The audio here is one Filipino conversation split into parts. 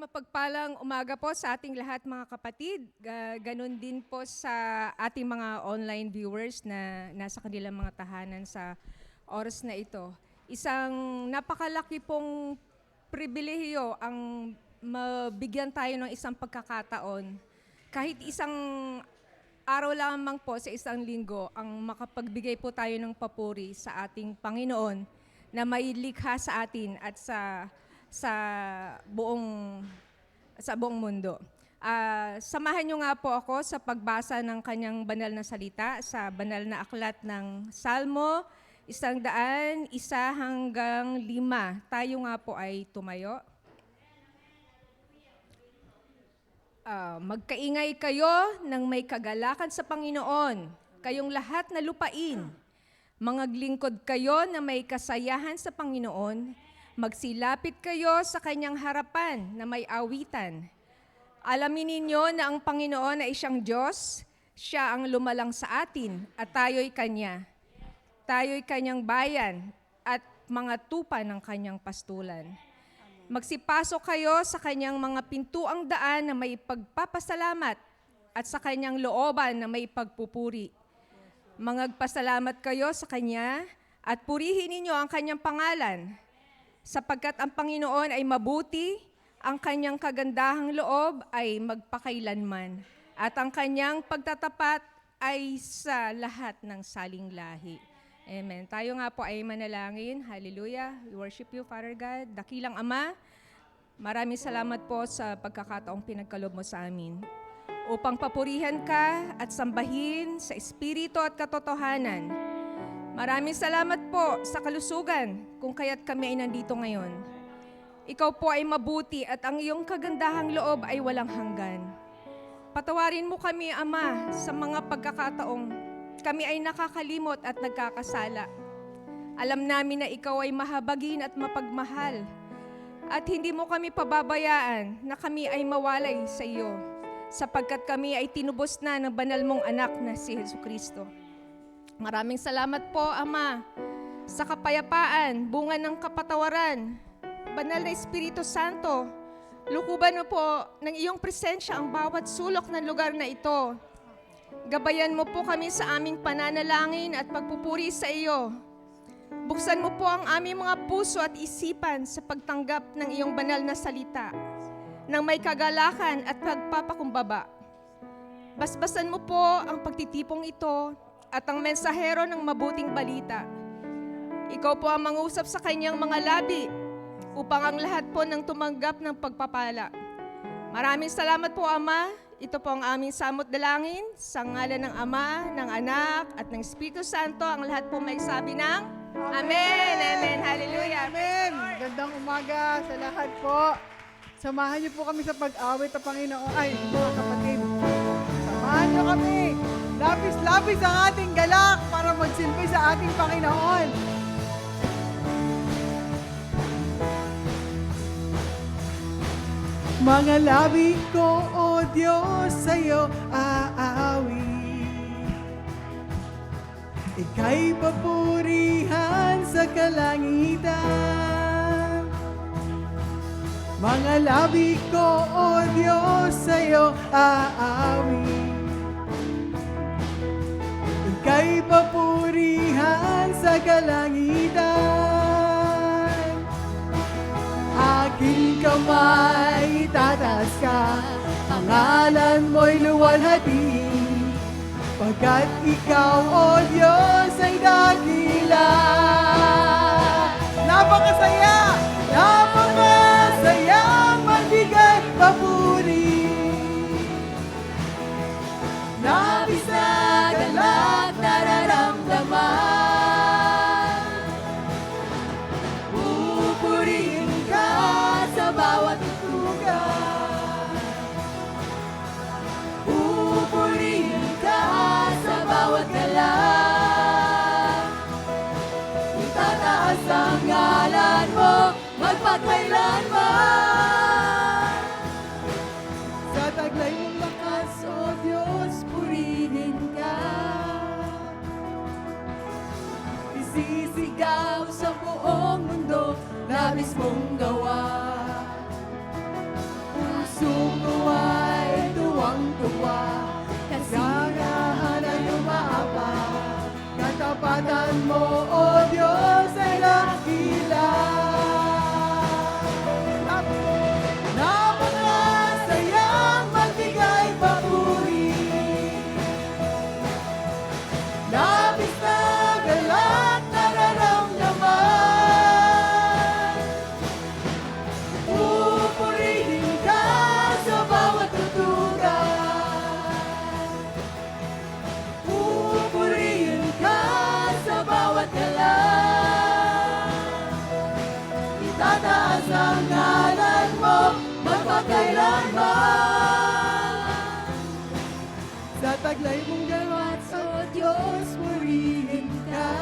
Isang mapagpalang umaga po sa ating lahat mga kapatid. Ganon din po sa ating mga online viewers na nasa kanilang mga tahanan sa oras na ito. Isang napakalaki pong pribilehiyo ang mabigyan tayo ng isang pagkakataon. Kahit isang araw lamang po sa isang linggo ang makapagbigay po tayo ng papuri sa ating Panginoon na may likha sa atin at sa buong mundo. Samahan niyo nga po ako sa pagbasa ng kanyang banal na salita sa banal na aklat ng Salmo 101 hanggang 5. Tayo nga po ay tumayo. Magkaingay kayo ng may kagalakan sa Panginoon, kayong lahat na lupain. Mangaglingkod kayo na may kasayahan sa Panginoon. Magsilapit kayo sa kanyang harapan na may awitan. Alamin ninyo na ang Panginoon ay siyang Diyos, siya ang lumalang sa atin at tayo'y kanya. Tayo'y kanyang bayan at mga tupa ng kanyang pastulan. Magsipasok kayo sa kanyang mga pintuang daan na may pagpapasalamat at sa kanyang looban na may pagpupuri. Mangagpasalamat kayo sa kanya at purihin ninyo ang kanyang pangalan. Sapagkat ang Panginoon ay mabuti, ang kanyang kagandahang loob ay magpakailanman, at ang kanyang pagtatapat ay sa lahat ng saling lahi. Amen. Tayo nga po ay manalangin. Hallelujah. We worship you, Father God. Dakilang Ama, maraming salamat po sa pagkakataong pinagkaloob mo sa amin upang papurihan ka at sambahin sa espiritu at katotohanan. Maraming salamat po sa kalusugan kung kaya't kami ay nandito ngayon. Ikaw po ay mabuti at ang iyong kagandahang loob ay walang hanggan. Patawarin mo kami, Ama, sa mga pagkakataong kami ay nakakalimot at nagkakasala. Alam namin na ikaw ay mahabagin at mapagmahal at hindi mo kami pababayaan na kami ay mawalay sa iyo sapagkat kami ay tinubos na ng banal mong anak na si Jesucristo. Maraming salamat po, Ama, sa kapayapaan, bunga ng kapatawaran, banal na Espiritu Santo. Lukuban mo po ng iyong presensya ang bawat sulok ng lugar na ito. Gabayan mo po kami sa aming pananalangin at pagpupuri sa iyo. Buksan mo po ang aming mga puso at isipan sa pagtanggap ng iyong banal na salita, ng may kagalakan at pagpapakumbaba. Basbasan mo po ang pagtitipong ito at ang mensahero ng mabuting balita. Ikaw po ang mangusap sa kanyang mga labi upang ang lahat po ng tumanggap ng pagpapala. Maraming salamat po, Ama. Ito po ang aming samot dalangin sa ngalan ng Ama, ng Anak, at ng Espiritu Santo. Ang lahat po may sabi ng Amen. Amen. Hallelujah. Amen. Gandang umaga sa lahat po. Samahan niyo po kami sa pag-awit ng Panginoon. Ay, mga kapatid. Samahan niyo kami. Lapis-lapis ang ating galak para magsilbi sa ating Panginoon. Mga labi ko, O Diyos, sa'yo aawi. Ika'y papurihan sa kalangitan. Mga labi ko, O Diyos, sa'yo aawi. Ika'y papurihan sa kalangitan. Aking kamay tataas ka, pangalan mo'y luwalhati. Pagkat ikaw, O Diyos, ay dakila. Napakasaya! Napakasayang magbigay papuri. Labis na galak nararamdaman. Pupurihin ka sa bawat tutugan. Pupurihin ka sa bawat galak. Itataas ang ngalan mo magpakailanman. Sa taglay mong lakas, O Diyos, purihin ka. Isisigaw sa buong mundo, labis mong gawa. Katapatan mo, O Diyos, ay dakila. Napakasayang magbigay papuri. Labis na galak nararamdaman. Pupurihin ka sa bawat tutugan. Pupurihin ka sa bawat galang. Itataas ang ngalan mo magpakailanman. Sa taglay mong gawat, O Diyos, purihin ka.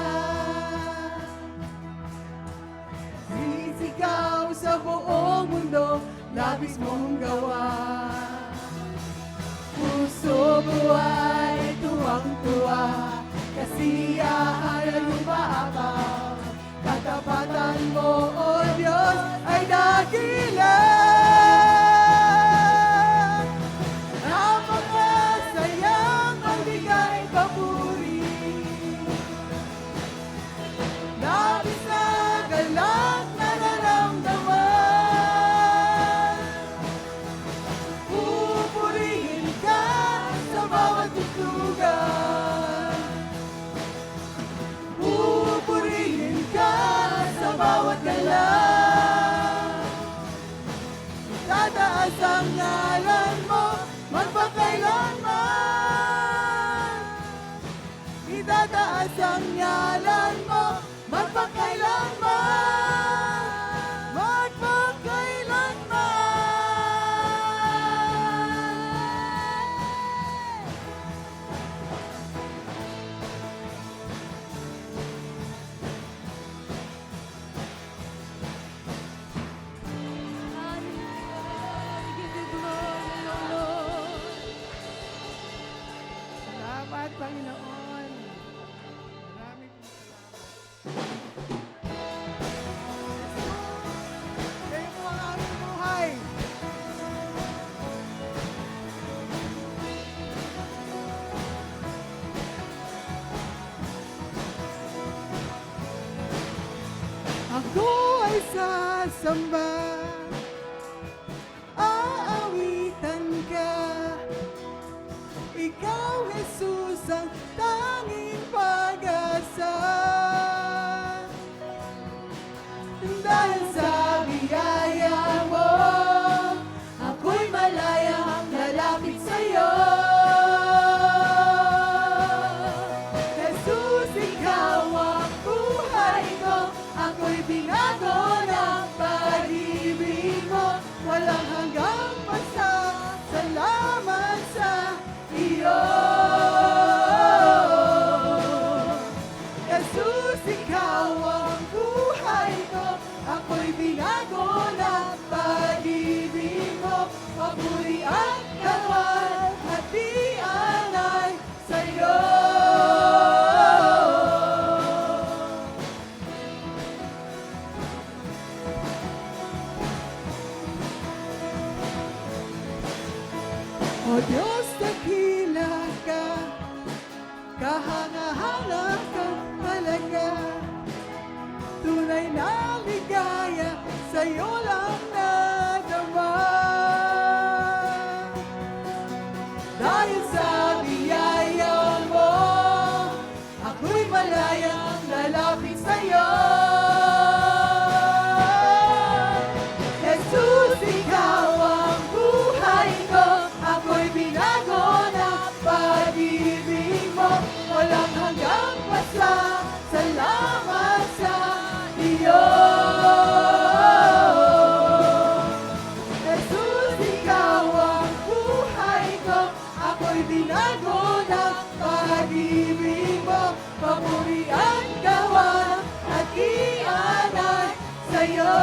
Sisigaw sa buong mundo, labis mong gawa. Puso buhay, tuwang-tuwa, kasiyahan na lumaapaw. Katapatan mo, O Diyos, ay dakila. Napakasayang magbigay papuri. Labis na galak nararamdaman. Pupurihin ka sa bawat tutugan. Pupurihin ka sa bawat galang. Tataas ang ngalan mo magpakailanman. Itataas ang ngalan mo magpakailanman. Magpakailanman. Salamat, Panginoon. Maraming salamat. Kayo po ang aming buhay. Ako ay sasamba, aawitan ka. Ikaw, Jesus, ang tanging pag-asa. Dahil sa biyaya mo, ako'y malayang lalapit sa'yo. Jesus, ikaw ang buhay ko, ako'y binago ng pag-ibig mo. Walang hanggang pasasalamat sa iyo. Jesus, ikaw ang buhay ko, ako'y binago ng pag-ibig mo. Papuri at kawan at diyan ay sa'yo. O Diyos, dakila ka, kahanga-hanga ka talaga. Tunay na ligaya, sa'yo lang nadama. Dahil sa biyaya mo, ako'y malayang lalapit sa'yo. Jesus, ikaw ang buhay ko, ako'y binago ng pag-ibig mo. Walang hanggang pasasalamat sa iyo. Jesus, ikaw ang buhay ko, ako'y binago ng pag-ibig mo. Papuri at gawa at ianay sa'yo.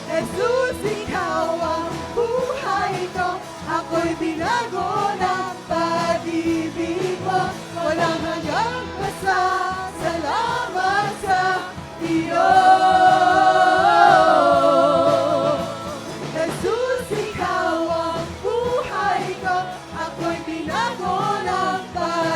Jesus, ikaw ang buhay ko, ako'y binago ng pag-ibig mo. Walang hanggang pasasalamat sa iyo. Jesus, ikaw ang buhay ko, ako'y binago ng pag-ibig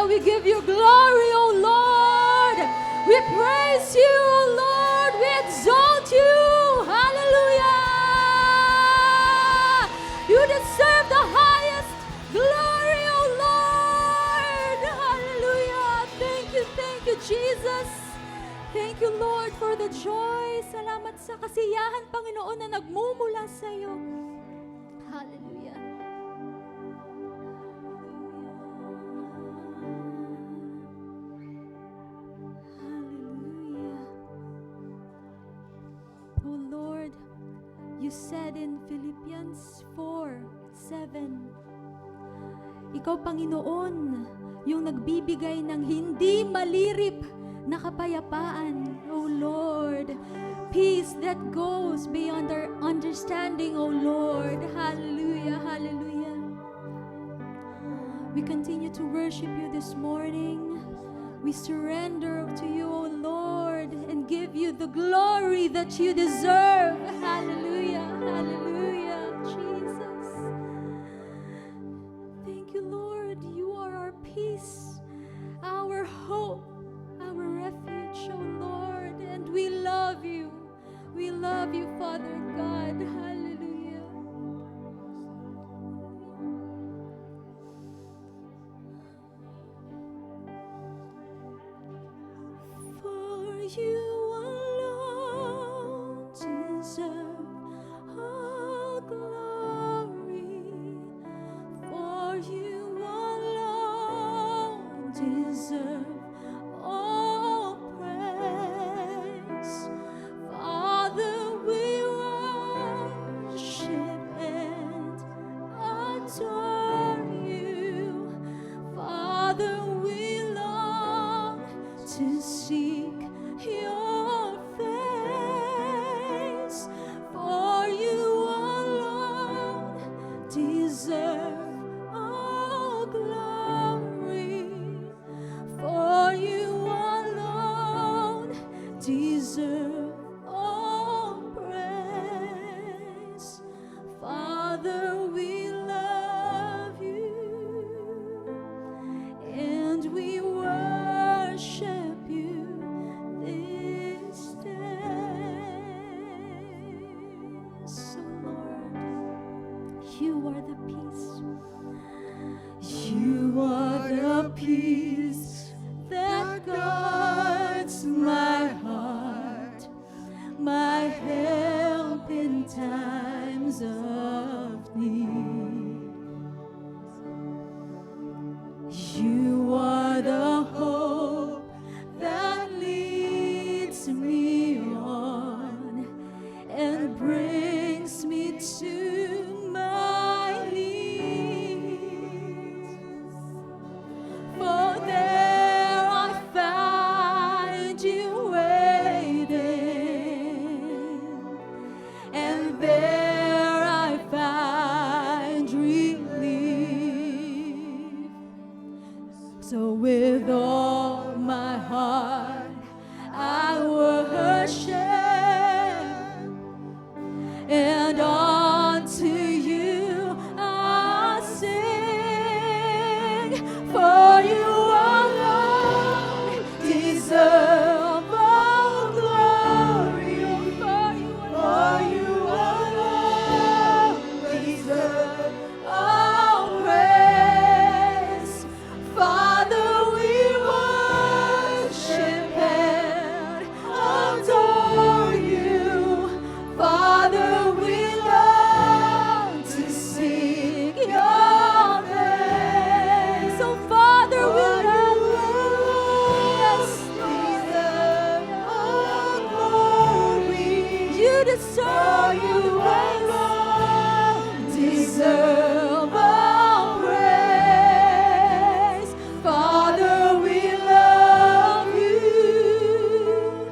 Hallelujah. We give you glory, O Lord. We praise you, O Lord. We exalt you. Hallelujah. You deserve the highest glory, O Lord. Hallelujah. Thank you, Jesus. Thank you, Lord, for the joy. Salamat sa kasiyahan, Panginoon, na nagmumula sa iyo. Hallelujah. Hallelujah. Oh Lord, you said in Philippians 4:7, Ikaw, Panginoon, yung nagbibigay ng hindi malirip na kapayapaan, O Lord. Peace that goes beyond our understanding, O Lord. Hallelujah, hallelujah. We continue to worship you this morning. We surrender to you, O Lord, and give you the glory that you deserve. Hallelujah, hallelujah, Jesus. Thank you, Lord. You are our peace, our hope, our refuge, O Lord, and we love you. We love you, Father God. Hallelujah. For you alone deserve all glory. For you alone deserve all praise. Father, we worship and adore you. Father, we long to seek your face. For you alone deserve all glory. For you alone deserve all praise. Father, we love you and we worship you this day. So Lord, you are the peace. You are the peace that guards my heart, my help in times of need. You are the hope that leads me on and brings me to my knees. For there I find you waiting, and there I find relief. So with all my heart I worship, and unto you I sing. For you alone deserve all glory. For you alone deserve all praise. Father, we worship and adore you. Father, we long to seek your face. So Father, we love you. Yes, deserve all glory. You deserve, you alone deserve all praise. Father, we love you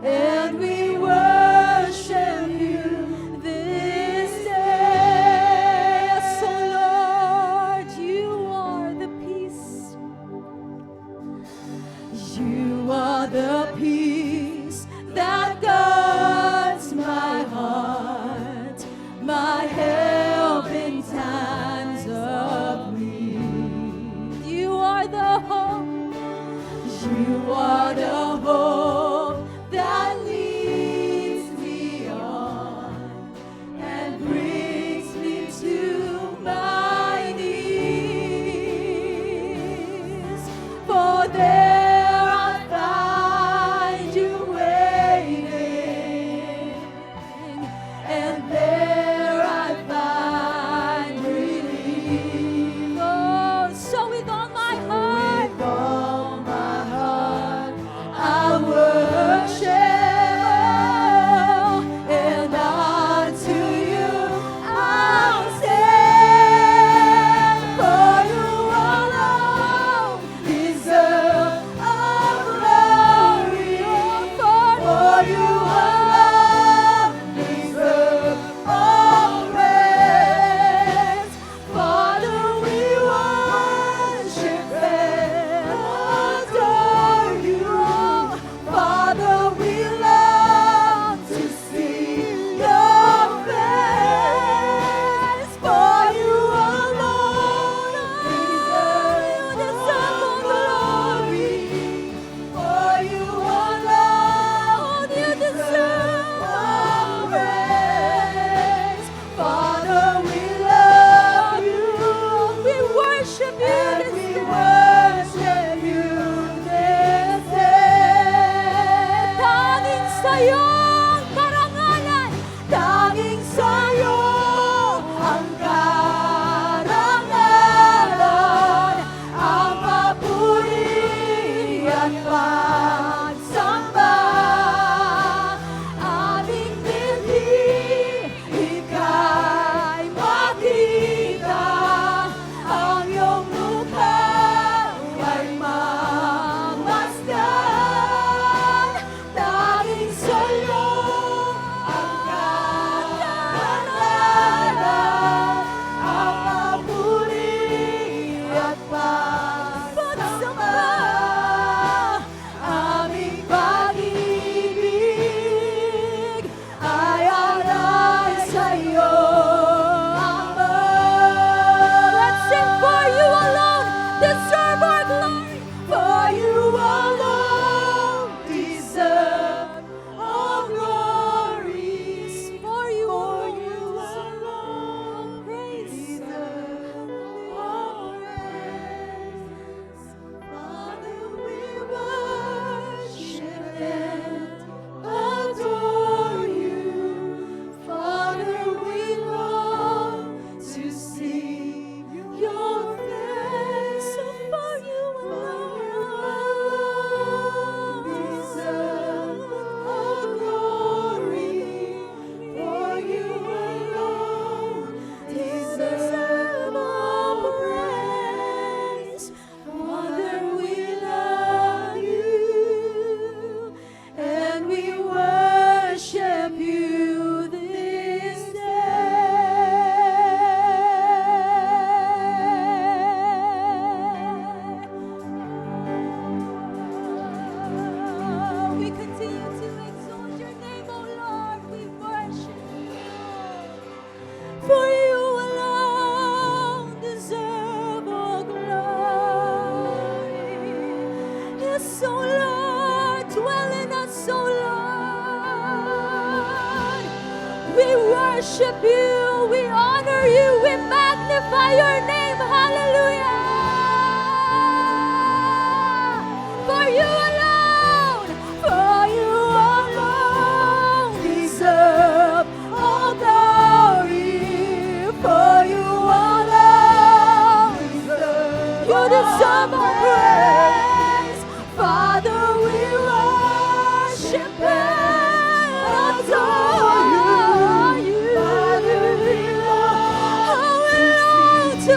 and we worship you this day. So Lord, you are the peace. You are the peace that guards my heart, my help in times of need. You are the hope You are the hope that leads me on and brings me to my knees. For there I find you waiting, and there I find relief. Oh, so with all my heart, I worship, and unto you I'll stand. For you alone deserve all glory. For you alone deserve all praise. Father, we worship and adore you. Father, we love to see your face. For you alone deserve glory. For you alone you deserve all praise. Father, we love you. We worship you. And we worship you this day. Tanging sa'yo ang karangalan. Tanging sa'yo ang karangalan. Ang papuri at pagsamba. Aming binhi, ika'y makita. Ang iyong mukha ay mamasdan. Tanging sa'yo ang karangalan, ang papuri at pagsamba. Aming pag-ibig ay alay sa'yo, Ama. Let's sing. For you alone deserve our glory. For you alone deserve all glory. For you alone deserve all praise. Father, we worship and adore you. Father, we long to see your face. For you alone deserve all glory. For you alone deserve all praise. Father, we love you, and we worship you this day. We continue to exalt your name, O Lord. We worship you. For you alone deserve all glory. Yes, O Lord, dwell in us, O Lord. We worship you, we honor you, we magnify your name. Hallelujah. For you alone deserve all glory. For you alone you deserve all praise. Father, we worship and adore you. Father, we love to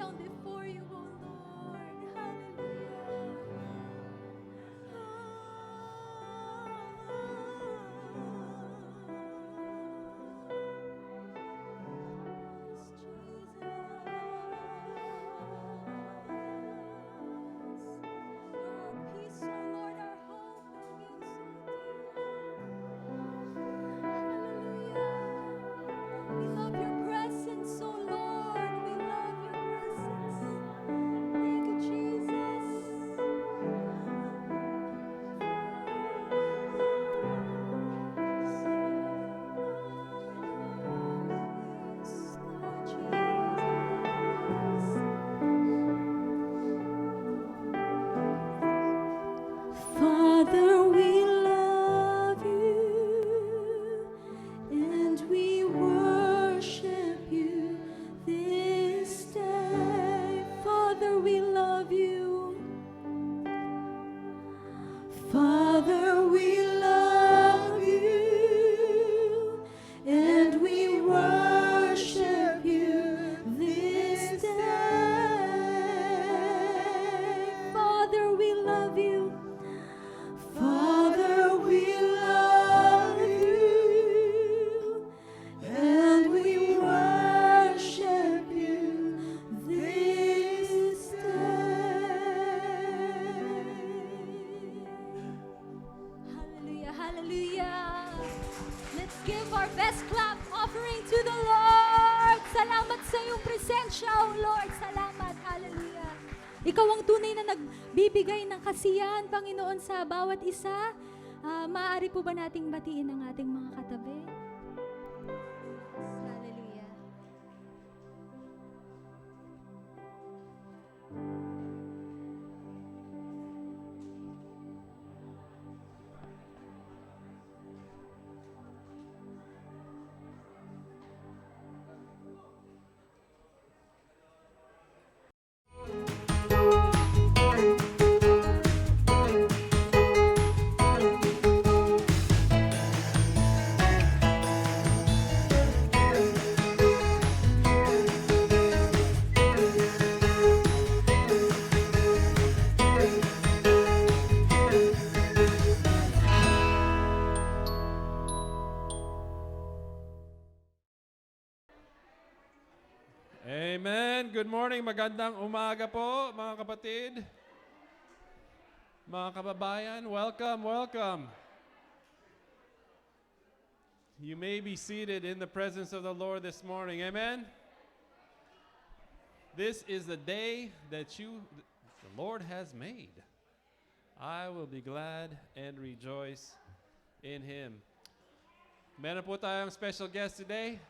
down before you, O Lord. Hallelujah. Peace, O Lord, our hope Hallelujah. We love your presence, O Lord. We love your presence. Thank you, Jesus. Yes, Lord Jesus. Father, we love you and we worship you this day. Father, we love you. Father, we love you and we worship you this day. Father, we love you. Father, we love you and we worship you this day. Hallelujah, hallelujah. Let's give our best clap offering to the Lord. Salamat sa iyong presensya, O Lord. Salamat, hallelujah. Ikaw ang tunay na nagbibigay ng kasiyahan, Panginoon, sa bawat isa. Maaari po ba nating batiin ang ating mga katabi? Hallelujah. Amen. Good morning. Magandang umaga po, mga kapatid. Mga kababayan, welcome, welcome. You may be seated in the presence of the Lord this morning. Amen. This is the day that the Lord has made. I will be glad and rejoice in Him. Meron po tayong special guest today.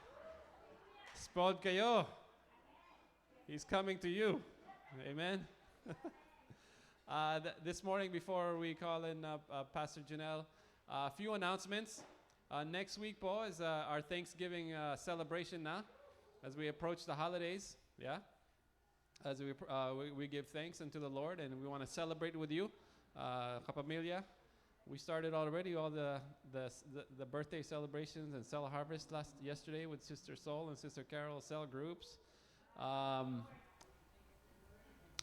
Spoiled kayo. He's coming to you. Amen. This morning, before we call in Pastor Janelle, a few announcements. Next week po is our Thanksgiving celebration now, as we approach the holidays. Yeah, as we give thanks unto the Lord, and we want to celebrate with you, Kapamilya. We started already all the birthday celebrations and cell harvest yesterday with Sister Sol and Sister Carol cell groups.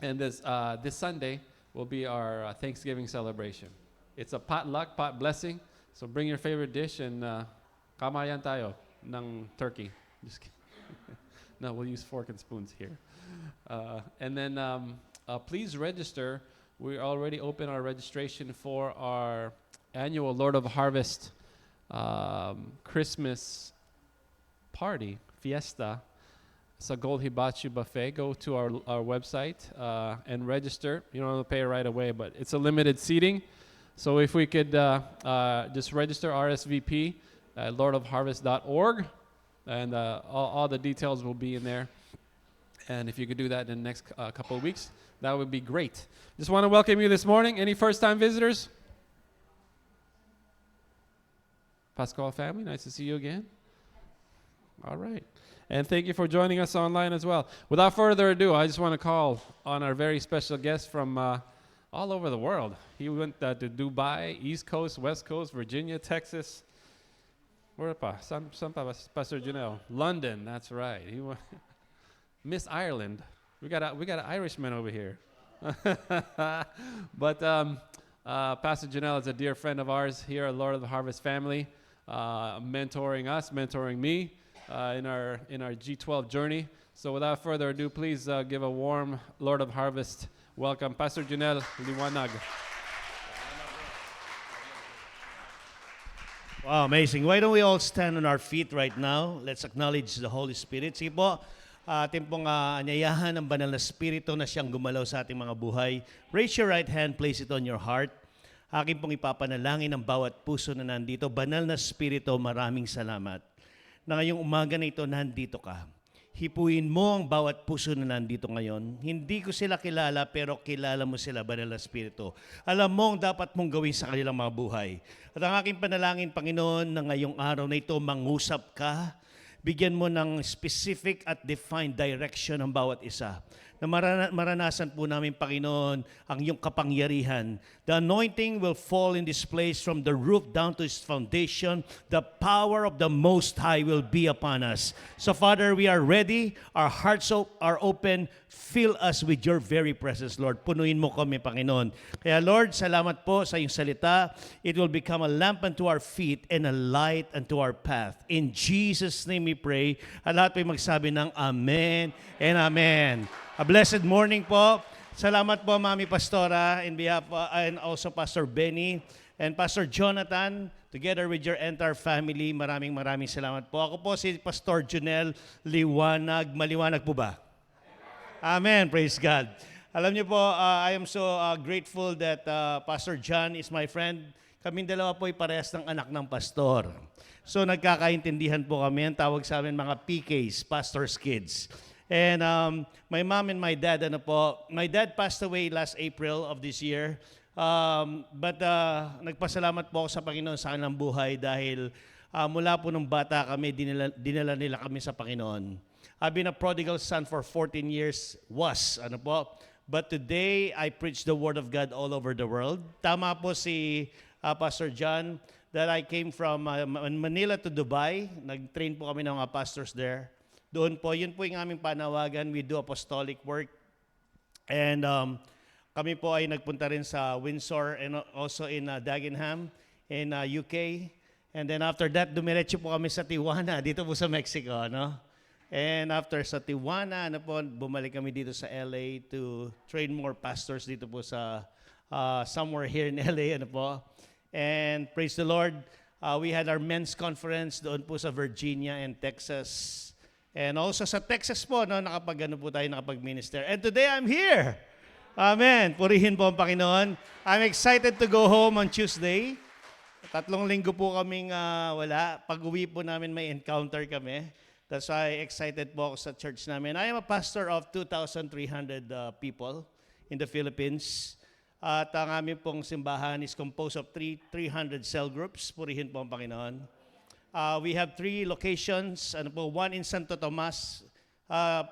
And this Sunday will be our Thanksgiving celebration. It's a potluck, pot blessing. So bring your favorite dish and kamayan tayo ng turkey. Just kidding. No, we'll use fork and spoons here. And then please register. We already opened our registration for our annual Lord of Harvest Christmas party, fiesta. Sa Gold Hibachi Buffet. Go to our website and register. You don't have to pay right away, but it's a limited seating. So if we could just register RSVP at lordofharvest.org, and all the details will be in there. And if you could do that in the next couple of weeks, that would be great. Just want to welcome you this morning. Any first-time visitors? Pascal family, nice to see you again. All right. And thank you for joining us online as well. Without further ado, I just want to call on our very special guest from all over the world. He went to Dubai, East Coast, West Coast, Virginia, Texas. Where pa? San pa, Pastor Janelle? London, that's right. He went Miss Ireland. We got an Irishman over here. But Pastor Janelle is a dear friend of ours here at Lord of the Harvest family, mentoring us, mentoring me in our G12 journey. So without further ado, please give a warm Lord of Harvest welcome, Pastor Janelle Liwanag. Wow, amazing. Why don't we all stand on our feet right now? Let's acknowledge the Holy Spirit. Sige po, ating pong anyayahan ng banal na Espiritu na siyang gumalaw sa ating mga buhay. Raise your right hand, place it on your heart. Aking pong ipapanalangin ang bawat puso na nandito. Banal na Espiritu, maraming salamat na ngayong umaga na ito nandito ka. Hipuin mo ang bawat puso na nandito ngayon. Hindi ko sila kilala pero kilala mo sila, Banal na Espiritu. Alam mo ang dapat mong gawin sa kanilang mga buhay. At ang aking panalangin, Panginoon, na ngayong araw na ito, mangusap ka, bigyan mo ng specific at defined direction ang bawat isa. Na maranasan po namin, Panginoon, ang iyong kapangyarihan. The anointing will fall in this place from the roof down to its foundation. The power of the Most High will be upon us. So, Father, we are ready. Our hearts are open. Fill us with your very presence, Lord. Punuin mo kami, Panginoon. Kaya, Lord, salamat po sa iyong salita. It will become a lamp unto our feet and a light unto our path. In Jesus' name we pray. At lahat po'y magsabi ng Amen and Amen. A blessed morning po. Salamat po, Mami Pastora, in behalf and also Pastor Benny and Pastor Jonathan, together with your entire family. Maraming salamat po. Ako po si Pastor Junel Liwanag. Maliwanag po ba? Amen. Praise God. Alam niyo po, I am so grateful that Pastor John is my friend. Kaming dalawa po ay parehas ng anak ng pastor. So nagkakaintindihan po kami. Ang tawag sa amin mga PKs, Pastor's Kids. And my mom and my dad, my dad passed away last April of this year. But nagpasalamat po ako sa Panginoon sa kanilang buhay dahil mula po nung bata kami, dinala nila kami sa Panginoon. I've been a prodigal son for 14 years, But today, I preach the Word of God all over the world. Tama po si Pastor John that I came from Manila to Dubai. Nag-train po kami ng mga pastors there. Doon po, yun po yung aming panawagan. We do apostolic work. And kami po ay nagpunta rin sa Windsor and also in Dagenham in UK. And then after that, dumiretso po kami sa Tijuana, dito po sa Mexico. No? And after sa Tijuana, bumalik kami dito sa LA to train more pastors dito po sa somewhere here in LA. And praise the Lord, we had our men's conference doon po sa Virginia and Texas. And also sa Texas po, nakapag-minister. And today I'm here. Amen. Purihin po ang Panginoon. I'm excited to go home on Tuesday. 3 linggo po kaming wala. Pag-uwi po namin may encounter kami. That's why excited po ako sa church namin. I am a pastor of 2,300 people in the Philippines. At ang aming pong simbahan is composed of 300 cell groups. Purihin po ang Panginoon. We have 3 locations, one in Santo Tomas,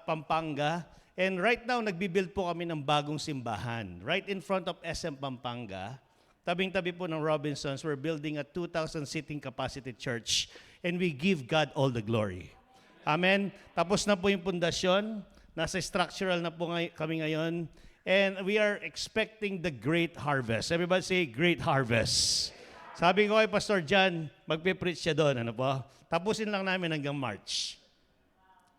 Pampanga. And right now, nagbibuild po kami ng bagong simbahan. Right in front of SM Pampanga, tabing-tabi po ng Robinsons, we're building a 2,000 seating capacity church. And we give God all the glory. Amen. Tapos na po yung pundasyon. Nasa structural na po kami ngayon. And we are expecting the great harvest. Everybody say, great harvest. Sabi ko kay Pastor John, magpe-preach siya doon. Tapusin lang namin hanggang March.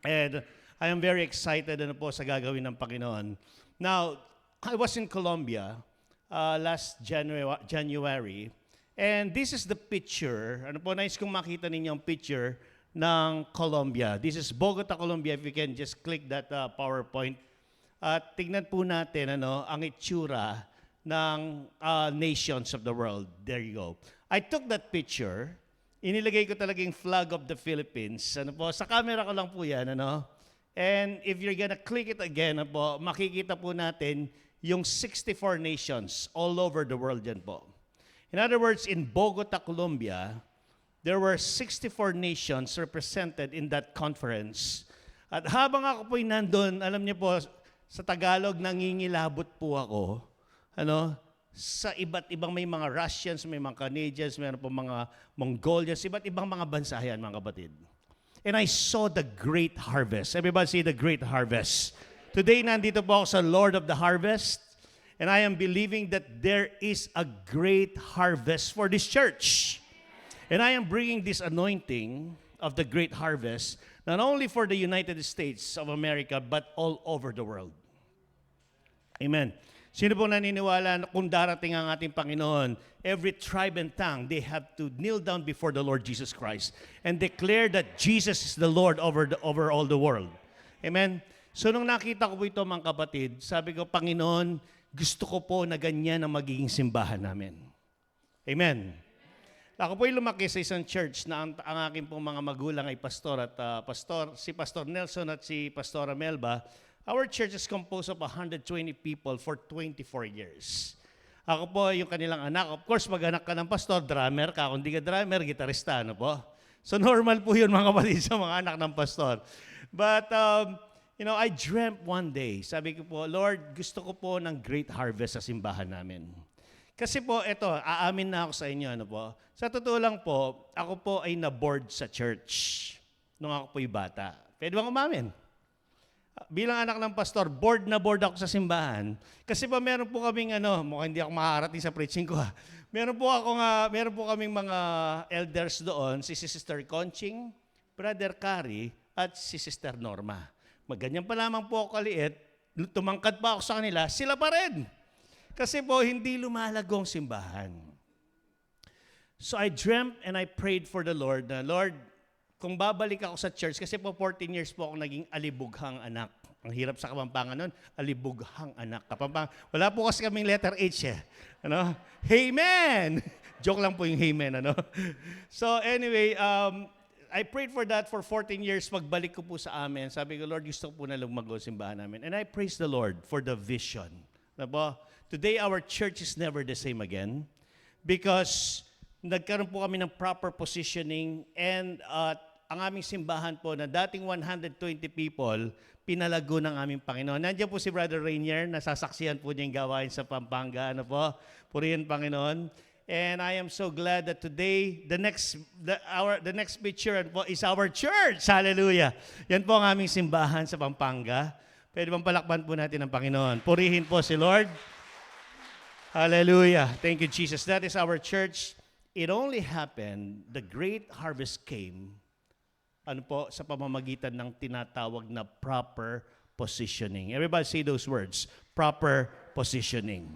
And I am very excited sa gagawin ng Panginoon. Now, I was in Colombia last January. And this is the picture. Nice kong makita ninyo ang picture ng Colombia. This is Bogota, Colombia. If you can just click that PowerPoint. At tignan po natin ang itsura ng nations of the world. There you go. I took that picture. Inilagay ko talaga yung flag of the Philippines. Sa camera ko lang po yan. And if you're gonna click it again, makikita po natin yung 64 nations all over the world yan po. In other words, in Bogota, Colombia, there were 64 nations represented in that conference. At habang ako po'y nandun, alam niyo po, sa Tagalog, nangingilabot po ako. Sa iba't ibang may mga Russians, may mga Canadians, may mga Mongolians, iba't ibang mga bansa yan, mga kapatid. And I saw the great harvest. Everybody say the great harvest. Today, nandito po ako sa Lord of the Harvest, and I am believing that there is a great harvest for this church. And I am bringing this anointing of the great harvest, not only for the United States of America, but all over the world. Amen. Sino po naniniwala na kung darating ang ating Panginoon, every tribe and tongue, they have to kneel down before the Lord Jesus Christ and declare that Jesus is the Lord over all the world. Amen. So nung nakita ko po ito mga kapatid, sabi ko, Panginoon, gusto ko po na ganyan ang magiging simbahan namin. Amen. Ako po ay lumaki sa isang church na ang aking pong mga magulang ay pastor at si Pastor Nelson at si Pastora Melba. Our church is composed of 120 people for 24 years. Ako po yung kanilang anak. Of course, mag-anak ka ng pastor, drummer ka. Kung di ka drummer, gitarista, ano po? So normal po yun mga kapatid sa mga anak ng pastor. But, I dreamt one day. Sabi ko po, Lord, gusto ko po ng great harvest sa simbahan namin. Kasi po, aamin na ako sa inyo, ano po? Sa totoo lang po, ako po ay na-board sa church nung ako po'y bata. Pwede bang umamin? Bilang anak ng pastor, board na board ako sa simbahan. Kasi po meron po kaming mukhang hindi ako makakarating sa preaching ko. Meron po kaming mga elders doon, si Sister Conching, Brother Cary, at si Sister Norma. Magganyan pa lamang po ako kaliit, tumangkad pa ako sa kanila, sila pa rin. Kasi po hindi lumalago ang simbahan. So I dreamt and I prayed for the Lord na, Lord, kung babalik ako sa church, kasi po 14 years po ako naging alibughang anak. Ang hirap sa Kapampangan nun, alibughang anak. Wala po kasi kaming letter H eh. Amen! Joke lang po yung amen, So anyway, I prayed for that for 14 years. Pagbalik ko po sa amin, sabi ko, Lord, gusto ko po na lumago ang simbahan namin. And I praise the Lord for the vision. Today, our church is never the same again because nagkaroon po kami ng proper positioning and ang aming simbahan po na dating 120 people, pinalago ng aming Panginoon. Nandiyan po si Brother Rainier, nasasaksihan po niya yung gawain sa Pampanga. Purihin Panginoon. And I am so glad that today, the next picture is our church. Hallelujah. Yan po ang aming simbahan sa Pampanga. Pwede bang palakpan po natin ang Panginoon? Purihin po si Lord. Hallelujah. Thank you, Jesus. That is our church. It only happened, the great harvest came, sa pamamagitan ng tinatawag na proper positioning. Everybody say those words, proper positioning.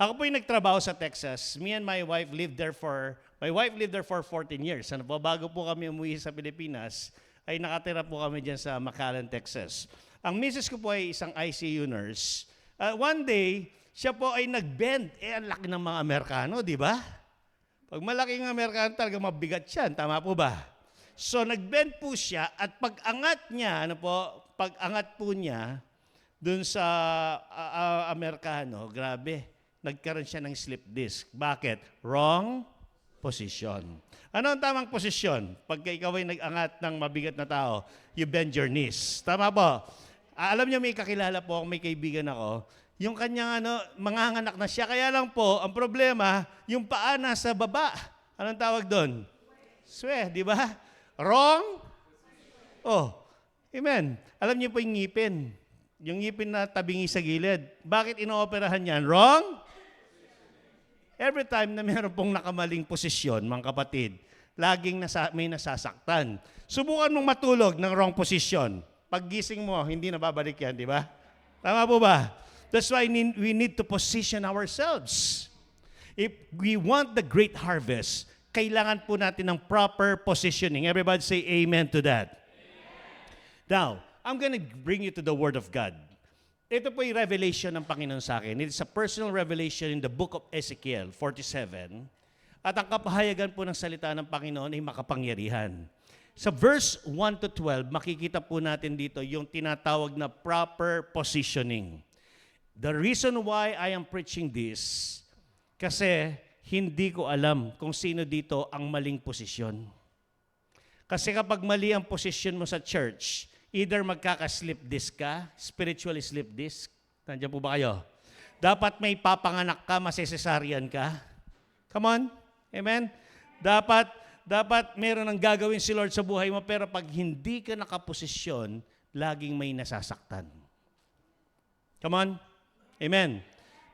Ako po yung nagtrabaho sa Texas. Me and my wife lived there for 14 years. Bago po kami umuwi sa Pilipinas, ay nakatira po kami dyan sa McAllen, Texas. Ang misis ko po ay isang ICU nurse. One day, siya po ay nag-bend. Ang laki ng mga Amerikano, di ba? Pag malaking Amerikano talaga mabigat siya. Tama po ba? So nag-bend po siya at pag-angat po niya dun sa Amerikano, grabe, nagkaroon siya ng slip disc. Bakit? Wrong position. Ano ang tamang posisyon? Pagka ikaw ay nag-angat ng mabigat na tao, you bend your knees. Tama po? Alam niyo, may kakilala po, may kaibigan ako, yung kanyang manganganak na siya. Kaya lang po, ang problema, yung paa nasa baba. Anong tawag doon? Swe, di ba? Wrong? Oh, amen. Alam niyo po yung ngipin. Yung ngipin na tabingi sa gilid. Bakit inooperahan yan? Wrong? Every time na meron pong nakamaling posisyon, mga kapatid, laging may nasasaktan. Subukan mong matulog ng wrong position. Paggising mo, hindi na babalik yan, di ba? Tama po ba? That's why we need to position ourselves. If we want the great harvest, kailangan po natin ng proper positioning. Everybody say amen to that. Amen. Now, I'm going to bring you to the Word of God. Ito po yung revelation ng Panginoon sa akin. It is a personal revelation in the book of Ezekiel 47. At ang kapahayagan po ng salita ng Panginoon ay makapangyarihan. Sa verse 1 to 12, makikita po natin dito yung tinatawag na proper positioning. The reason why I am preaching this, kasi hindi ko alam kung sino dito ang maling posisyon. Kasi kapag mali ang posisyon mo sa church, either magkaka-slip disc ka, spiritually slip disc. Nandiyan po ba kayo? Dapat may papanganak ka, masesesaryan ka. Come on. Amen? Dapat meron ang gagawin si Lord sa buhay mo, pero pag hindi ka nakaposisyon, laging may nasasaktan. Come on. Amen.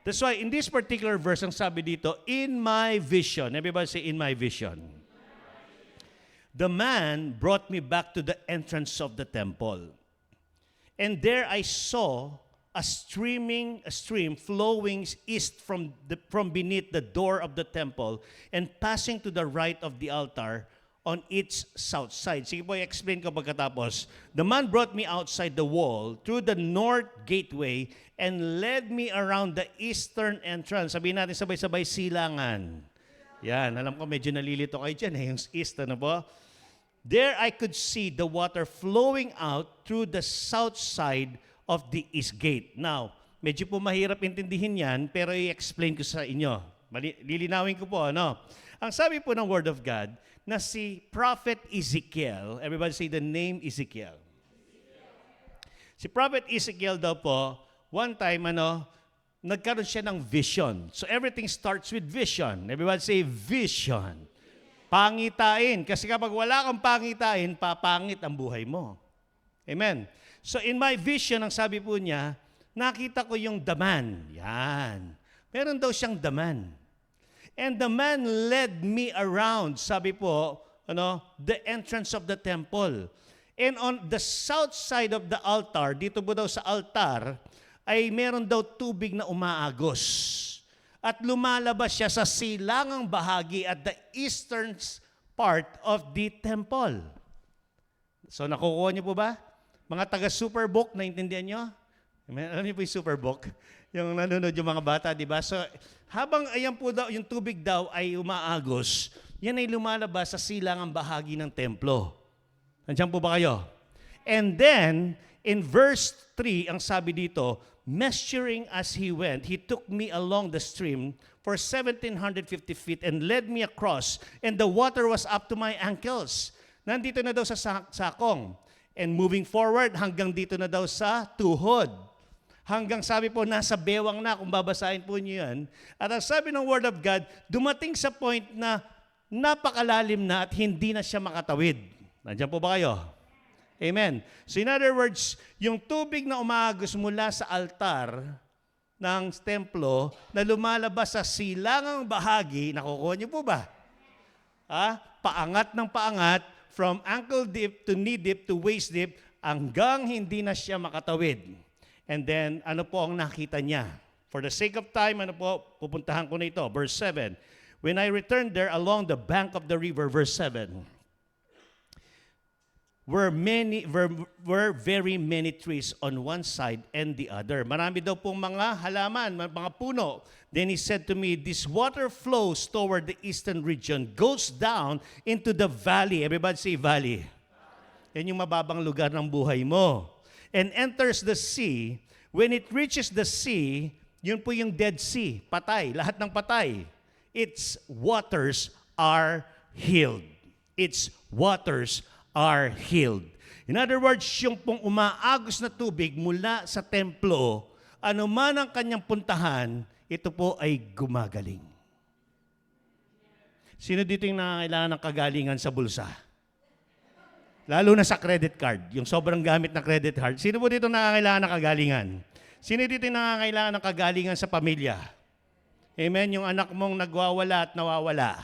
That's why in this particular verse, ang sabi dito, in my vision. Everybody say, in my vision. The man brought me back to the entrance of the temple. And there I saw a stream flowing east from beneath the door of the temple and passing to the right of the altar on its south side. Sige po, i-explain ko pagkatapos. The man brought me outside the wall through the north gateway and led me around the eastern entrance. Sabihin natin sabay-sabay, silangan. Yan, alam ko medyo nalilito kayo dyan, yung east, ano po? There I could see the water flowing out through the south side of the east gate. Now, medyo po mahirap intindihin yan, pero i-explain ko sa inyo. Lilinawin ko po, ano? Ang sabi po ng Word of God, na si Prophet Ezekiel, everybody say the name Ezekiel. Si Prophet Ezekiel daw po, one time, nagkaroon siya ng vision. So everything starts with vision. Everybody say vision. Pangitain. Kasi kapag wala kang pangitain, papangit ang buhay mo. Amen. So in my vision, ang sabi po niya, nakita ko yung daman. Yan. Meron daw siyang daman. And the man led me around, sabi po, the entrance of the temple. And on the south side of the altar, dito po daw sa altar, ay meron daw tubig na umaagos. At lumalabas siya sa silangang bahagi at the eastern part of the temple. So nakukuha niyo po ba? Mga taga-Superbook, naintindihan niyo? Alam niyo po yung Superbook? Yung nanonood yung mga bata, di ba? So habang ayan po daw, yung tubig daw ay umaagos, yan ay lumalabas sa silangang bahagi ng templo. Nandiyan po ba kayo? And then, in verse 3, ang sabi dito, measuring as he went, he took me along the stream for 1,750 feet and led me across, and the water was up to my ankles. Nandito na daw sa sakong. And moving forward, hanggang dito na daw sa tuhod. Hanggang sabi po, nasa bewang na, kung babasahin po niyo yan. At ang sabi ng Word of God, dumating sa point na napakalalim na at hindi na siya makatawid. Nandiyan po ba kayo? Amen. So in other words, yung tubig na umaagos mula sa altar ng templo na lumalabas sa silangang bahagi, nakukuha niyo po ba? Paangat ng paangat, from ankle deep to knee deep to waist deep, hanggang hindi na siya makatawid. And then, ano po ang nakita niya? For the sake of time, pupuntahan ko na ito. Verse 7. When I returned there along the bank of the river, verse 7, were very many trees on one side and the other. Marami daw pong mga halaman, mga puno. Then he said to me, this water flows toward the eastern region, goes down into the valley. Everybody say valley. Yan yung mababang lugar ng buhay mo. And enters the sea. When it reaches the sea, yun po yung Dead Sea, patay, lahat ng patay. Its waters are healed. Its waters are healed. In other words, yung pong umaagos na tubig mula sa templo, ano man ang kanyang puntahan, ito po ay gumagaling. Sino dito yung nangangailangan ng kagalingan sa bulsa? Lalo na sa credit card, yung sobrang gamit na credit card. Sino po dito nangangailangan ng kagalingan? Sino dito yung nangangailangan ng kagalingan sa pamilya? Amen? Yung anak mong nagwawala at nawawala.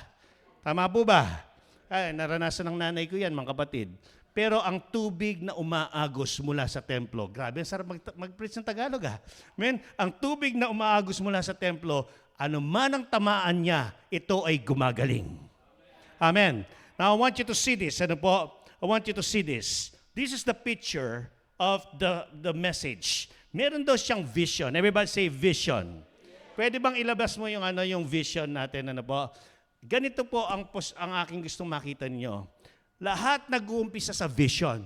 Tama po ba? Ay, naranasan ng nanay ko yan, mga kapatid. Pero ang tubig na umaagos mula sa templo, grabe, sarap mag-preach ng Tagalog Amen? Ang tubig na umaagos mula sa templo, ano man ang tamaan niya, ito ay gumagaling. Amen? Now, I want you to see this. Ano po? I want you to see this. This is the picture of the message. Meron daw siyang vision. Everybody say vision. Pwede bang ilabas mo yung yung vision natin po? Ganito po ang aking gustong makita niyo. Lahat nag-uumpisa sa vision.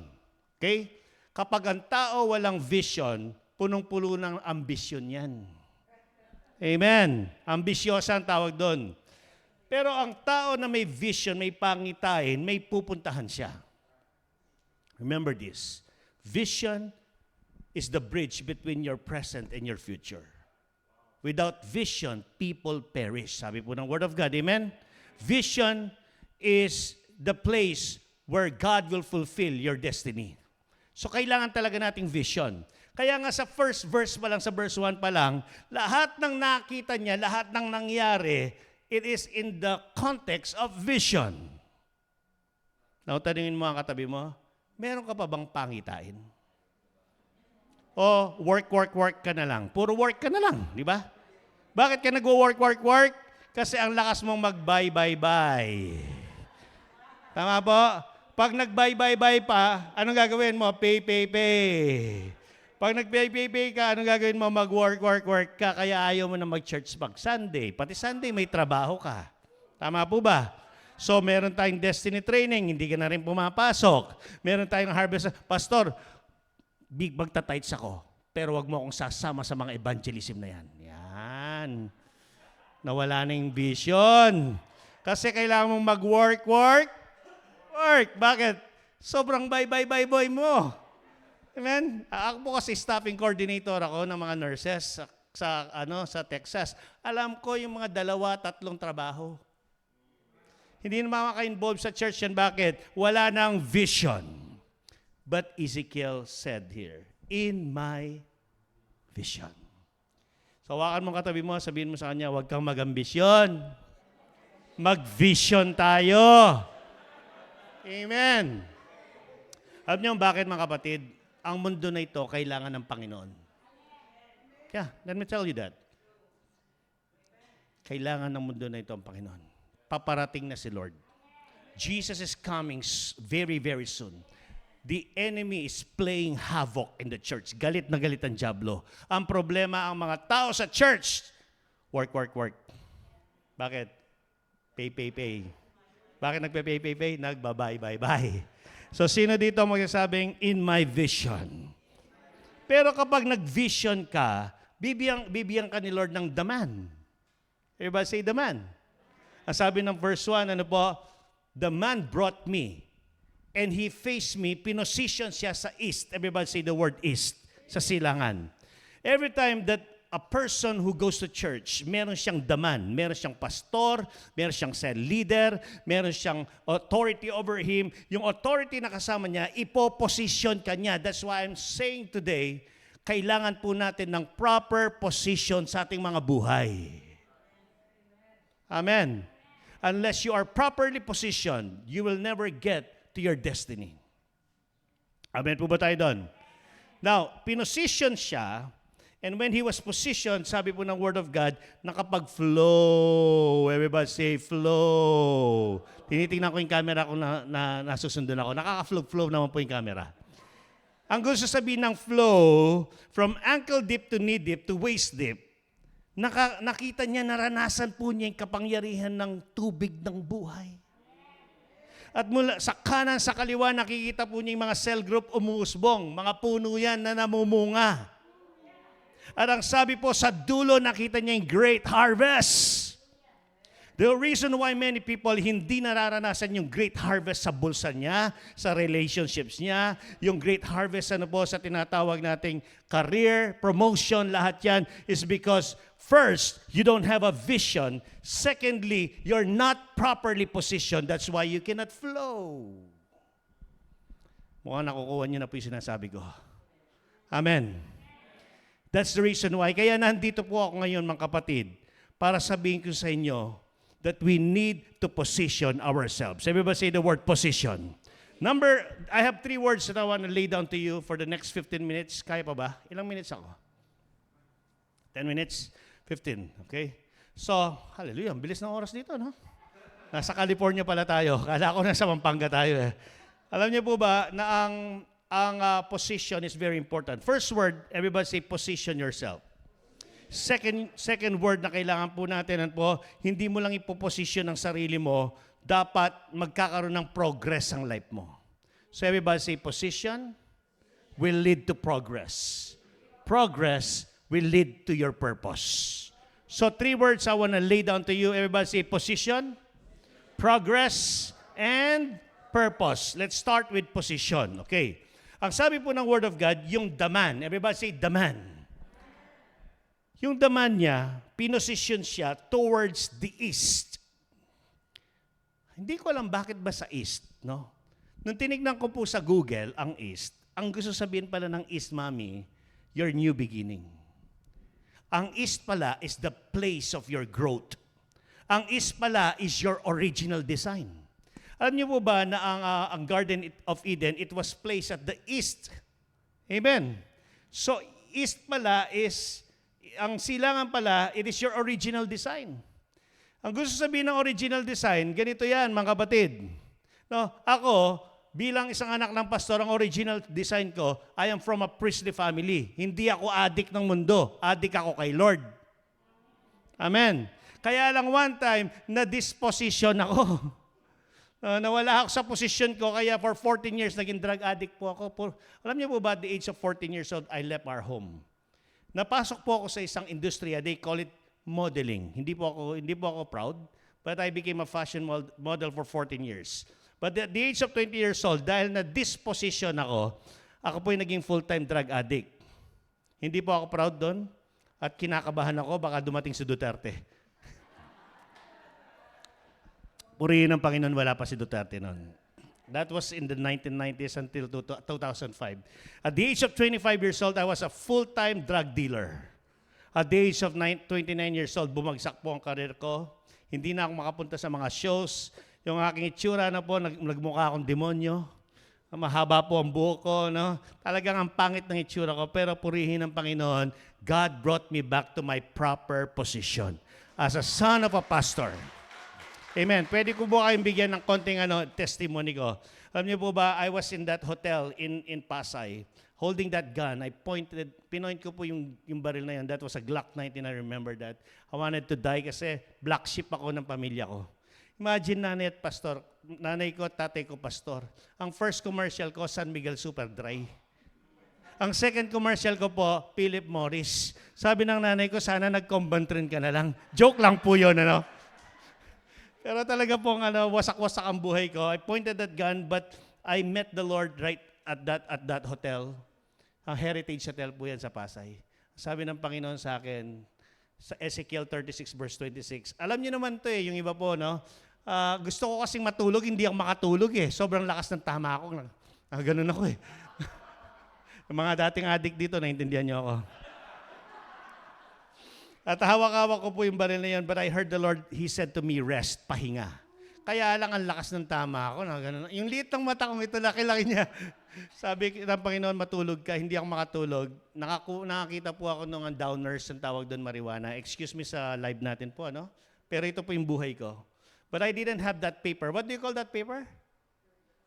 Okay? Kapag ang tao walang vision, punong-puno ng ambisyon yan. Amen. Ambisyosa ang tawag doon. Pero ang tao na may vision, may pangitain, may pupuntahan siya. Remember this. Vision is the bridge between your present and your future. Without vision, people perish. Sabi po ng Word of God. Amen? Vision is the place where God will fulfill your destiny. So kailangan talaga nating vision. Kaya nga sa first verse pa lang, sa verse 1 pa lang, lahat ng nakita niya, lahat ng nangyari, it is in the context of vision. Now, tanungin mo ang katabi mo, meron ka pa bang pangitain? O work ka na lang? Puro work ka na lang, di ba? Bakit ka nag-work? Kasi ang lakas mong mag-buy. Tama po? Pag nag-buy pa, anong gagawin mo? Pay. Pag nag-pay ka, anong gagawin mo? Mag-work ka, kaya ayaw mo na mag-church pag Sunday. Pati Sunday, may trabaho ka. Tama po ba? So, meron tayong destiny training, hindi ka na rin pumapasok. Meron tayong harvest. Pastor, big magta-tights ako, pero wag mo akong sasama sa mga evangelism na yan. Yan. Nawala na yung vision. Kasi kailangan mong mag-work. Bakit? Sobrang bye boy mo. Amen? Ako po kasi staffing coordinator ako ng mga nurses sa Texas. Alam ko yung mga 2-3 trabaho. Hindi na maka-involve sa church yan. Bakit? Wala nang vision. But Ezekiel said here, in my vision. So hawakan mo katabi mo, sabihin mo sa kanya, huwag kang mag-ambisyon. Mag-vision tayo. Amen. Alam niyo bakit mga kapatid? Ang mundo na ito kailangan ng Panginoon. Yeah, let me tell you that. Kailangan ng mundo na ito ang Panginoon. Paparating na si Lord. Jesus is coming very, very soon. The enemy is playing havoc in the church. Galit na galit ang dyablo. Ang problema, ang mga tao sa church, work. Bakit? Pay. Bakit nagpe-pay? Nagbabay. So, sino dito magsasabing, in my vision? Pero kapag nag-vision ka, bibigyan ka ni Lord ng daman. Everybody say daman. Ang sabi ng verse 1, ano po? The man brought me, and he faced me, pinosisyon siya sa east. Everybody say the word east, sa silangan. Every time that a person who goes to church, meron siyang daman, meron siyang pastor, meron siyang cell leader, meron siyang authority over him. Yung authority na kasama niya, ipoposition ka niya. That's why I'm saying today, kailangan po natin ng proper position sa ating mga buhay. Amen. Unless you are properly positioned, you will never get to your destiny. Amen po ba tayo doon? Now, pinosisyon siya. And when he was positioned, sabi po ng Word of God, nakapag-flow. Everybody say, flow. Tinitingnan ko yung camera kung nasusundan ako. Nakaka-flow naman po yung camera. Ang gusto sabihin ng flow, from ankle deep to knee deep to waist deep, nakita niya, naranasan po niya yung kapangyarihan ng tubig ng buhay. At mula sa kanan, sa kaliwa, nakikita po niya yung mga cell group umuusbong. Mga puno yan na namumunga. At ang sabi po sa dulo, nakita niya yung great harvest. The reason why many people hindi nararanasan yung great harvest sa bulsa niya, sa relationships niya, yung great harvest sa tinatawag nating career, promotion, lahat yan, is because first, you don't have a vision. Secondly, you're not properly positioned. That's why you cannot flow. Mukhang nakukuha niyo na po yung sinasabi ko. Amen. That's the reason why. Kaya nandito po ako ngayon, mga kapatid, para sabihin ko sa inyo that we need to position ourselves. Everybody say the word position. I have 3 words that I want to lay down to you for the next 15 minutes. Kaya pa ba? Ilang minutes ako? 10 minutes? 15. Okay? So, hallelujah. Ang bilis ng oras dito, no? Nasa California pala tayo. Kala ko nasa Pampanga tayo eh. Alam niyo po ba na ang position is very important. First word, everybody say position yourself. Second word na kailangan po natin po, hindi mo lang ipoposition ang sarili mo, dapat magkakaroon ng progress ang life mo. So everybody say position will lead to progress. Progress will lead to your purpose. So 3 words I want to lay down to you. Everybody say position, progress, and purpose. Let's start with position. Okay. Ang sabi po ng Word of God, yung daman. Everybody say daman. Yung daman niya, pinosisyon siya towards the east. Hindi ko alam bakit ba sa east, no? Nung tinignan ko po sa Google ang east, ang gusto sabihin pala ng East, Mami, your new beginning. Ang East pala is the place of your growth. Ang East pala is your original design. Alam niyo po ba na ang Garden of Eden, it was placed at the east. Amen. So, East pala is, ang silangan pala, it is your original design. Ang gusto sabihin ng original design, ganito yan, mga kapatid. No, ako, bilang isang anak ng pastor, ang original design ko, I am from a priestly family. Hindi ako adik ng mundo. Adik ako kay Lord. Amen. Kaya lang one time, na-disposition ako. Nawala ako sa position ko, kaya for 14 years, naging drug addict po ako. Alam niyo po ba, at the age of 14 years old, I left our home. Napasok po ako sa isang industriya, they call it modeling. Hindi po ako proud, but I became a fashion model for 14 years. But at the age of 20 years old, dahil na-disposition ako po yung naging full-time drug addict. Hindi po ako proud doon, at kinakabahan ako, baka dumating si Duterte. Purihin ng Panginoon, wala pa si Duterte noon. That was in the 1990s until 2005. At the age of 25 years old, I was a full-time drug dealer. At the age of 29 years old, bumagsak po ang karir ko. Hindi na ako makapunta sa mga shows. Yung aking itsura na po, nagmukha akong demonyo. Mahaba po ang buhok ko. No? Talagang ang pangit ng itsura ko. Pero purihin ng Panginoon, God brought me back to my proper position as a son of a pastor. Amen. Pwede ko po kayong bigyan ng konting testimony ko. Alam niyo po ba, I was in that hotel in Pasay, holding that gun. Pinoint ko po yung baril na yun. That was a Glock 19, I remember that. I wanted to die kasi black sheep ako ng pamilya ko. Imagine nanay ko at tatay ko pastor. Ang first commercial ko, San Miguel Super Dry. Ang second commercial ko po, Philip Morris. Sabi ng nanay ko, sana nag-Combantrin ka na lang. Joke lang po yun, Pero talaga pong wasak-wasak ang buhay ko. I pointed that gun, but I met the Lord right at that hotel. Ang Heritage Hotel po yan sa Pasay. Sabi ng Panginoon sa akin, sa Ezekiel 36 verse 26, alam niyo naman to yung iba po, gusto ko kasing matulog, hindi ako makatulog Sobrang lakas ng tama ako. Ganun ako Yung mga dating addict dito, naintindihan niyo ako. At hawak-hawak ko po yung baril na yun, but I heard the Lord, He said to me, rest, pahinga. Kaya lang ang lakas ng tama ako. Ganun. Yung liit ng mata kong ito, laki-laki niya. Sabi ng Panginoon, matulog ka, hindi ako makatulog. Nakakita po ako nung downers, ang tawag doon, marijuana. Excuse me sa live natin po, Pero ito po yung buhay ko. But I didn't have that paper. What do you call that paper?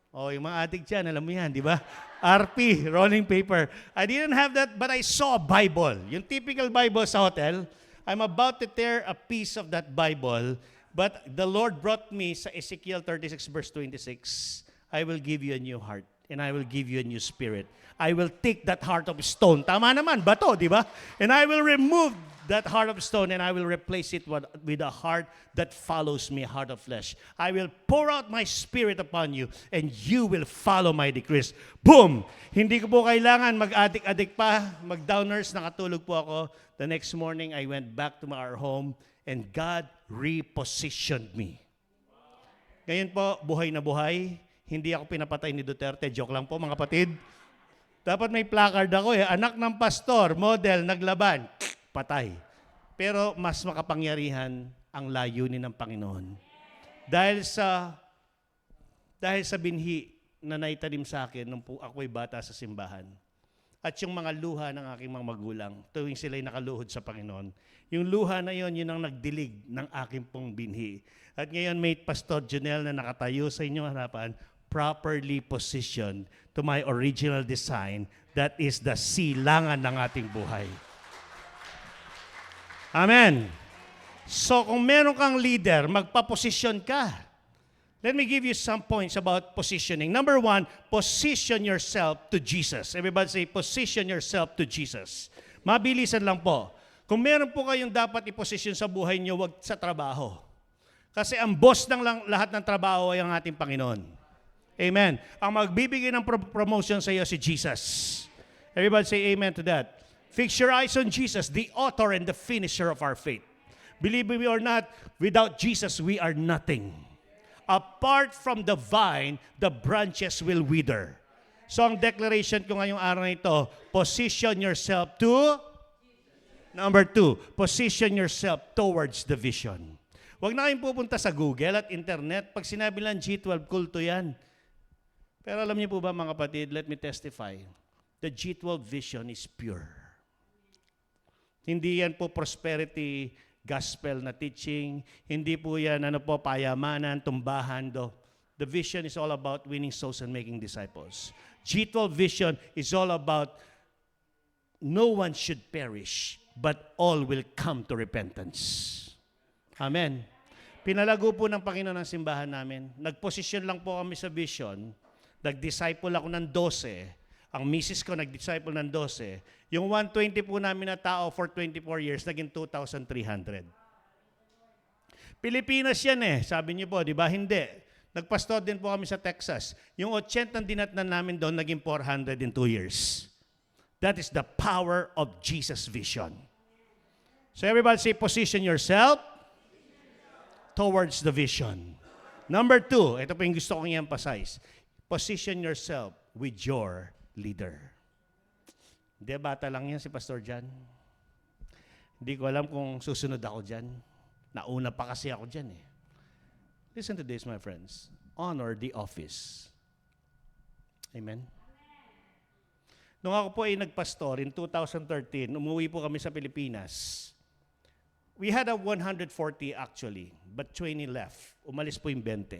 Oh, yung mga addict dyan, alam mo yan, di ba? RP, rolling paper. I didn't have that, but I saw a Bible. Yung typical Bible sa hotel. I'm about to tear a piece of that Bible, but the Lord brought me sa Ezekiel 36 verse 26, I will give you a new heart, and I will give you a new spirit. I will take that heart of stone. Tama naman, bato, di ba? And I will remove that heart of stone, and I will replace it with a heart that follows me, a heart of flesh. I will pour out my spirit upon you, and you will follow my decrees. Boom! Hindi ko po kailangan mag-addict pa, mag-downers, nakatulog po ako. The next morning, I went back to our home, and God repositioned me. Ngayon po, buhay na buhay. Hindi ako pinapatay ni Duterte. Joke lang po, mga kapatid. Dapat may placard ako Anak ng pastor, model, naglaban. Patay. Pero mas makapangyarihan ang layunin ng Panginoon. Dahil sa binhi na naitanim sa akin nung ako'y bata sa simbahan. At yung mga luha ng aking mga magulang, tuwing sila'y nakaluhod sa Panginoon. Yung luha na yon, yun ang nagdilig ng aking pong binhi. At ngayon may Pastor Junel na nakatayo sa inyong harapan, properly positioned to my original design, that is the silangan ng ating buhay. Amen. So kung meron kang leader, magpaposisyon ka. Let me give you some points about positioning. Number 1, position yourself to Jesus. Everybody say, position yourself to Jesus. Mabilisan lang po. Kung meron po kayong dapat i-position sa buhay niyo, wag sa trabaho. Kasi ang boss ng lahat ng trabaho ay ang ating Panginoon. Amen. Ang magbibigay ng promotion sa iyo si Jesus. Everybody say amen to that. Fix your eyes on Jesus, the author and the finisher of our faith. Believe me or not, without Jesus, we are nothing. Apart from the vine, the branches will wither. So ang declaration ko ngayong araw na ito, position yourself to, number 2, position yourself towards the vision. Huwag na kayong pupunta sa Google at internet. Pag sinabi lang G12, kulto yan. Pero alam niyo po ba mga kapatid, let me testify, the G12 vision is pure. Hindi yan po prosperity gospel na teaching. Hindi po yan payamanan, tumbahan do. The vision is all about winning souls and making disciples. G12 vision is all about no one should perish, but all will come to repentance. Amen. Pinalago po ng Panginoon ang simbahan namin. Nagposisyon lang po kami sa vision. Nag-disciple ako ng 12. Ang misis ko nag-disciple ng 12. Yung 120 po namin na tao for 24 years, naging 2,300. Pilipinas yan sabi niyo po, di ba? Hindi. Nagpastor din po kami sa Texas. Yung 80 ang dinatnan namin doon, naging 400 in 2 years. That is the power of Jesus' vision. So everybody say, position yourself towards the vision. Number 2, ito po yung gusto kong i-emphasize. Position yourself with your leader. Hindi, bata lang yan si Pastor Jan. Hindi ko alam kung susunod ako dyan. Nauna pa kasi ako dyan Listen to this, my friends. Honor the office. Amen? Nung ako po ay nagpastor in 2013, umuwi po kami sa Pilipinas. We had a 140 actually, but 20 left. Umalis po yung 20.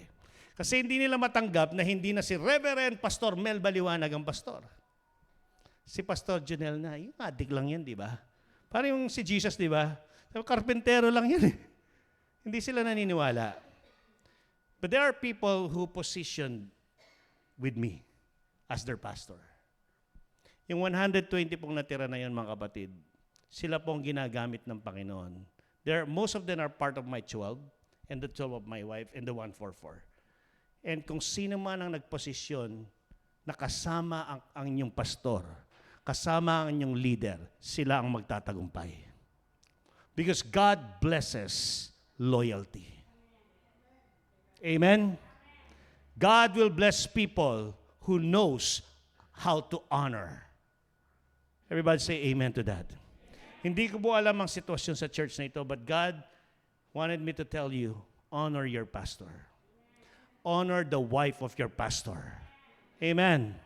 Kasi hindi nila matanggap na hindi na si Reverend Pastor Mel Baliwanag ang pastor. Si Pastor Janelle na, yung adik lang yan, di ba? Parang yung si Jesus, di ba? Karpentero lang yan Hindi sila naniniwala. But there are people who positioned with me as their pastor. Yung 120 pong natira na yun, mga kapatid, sila pong ginagamit ng Panginoon. Most of them are part of my 12, and the 12 of my wife, and the 144. And kung sino man ang nagposisyon na kasama ang inyong pastor, kasama ang inyong leader, sila ang magtatagumpay. Because God blesses loyalty. Amen? God will bless people who knows how to honor. Everybody say amen to that. Hindi ko po alam ang sitwasyon sa church na ito, but God wanted me to tell you, honor your pastor. Honor the wife of your pastor. Amen.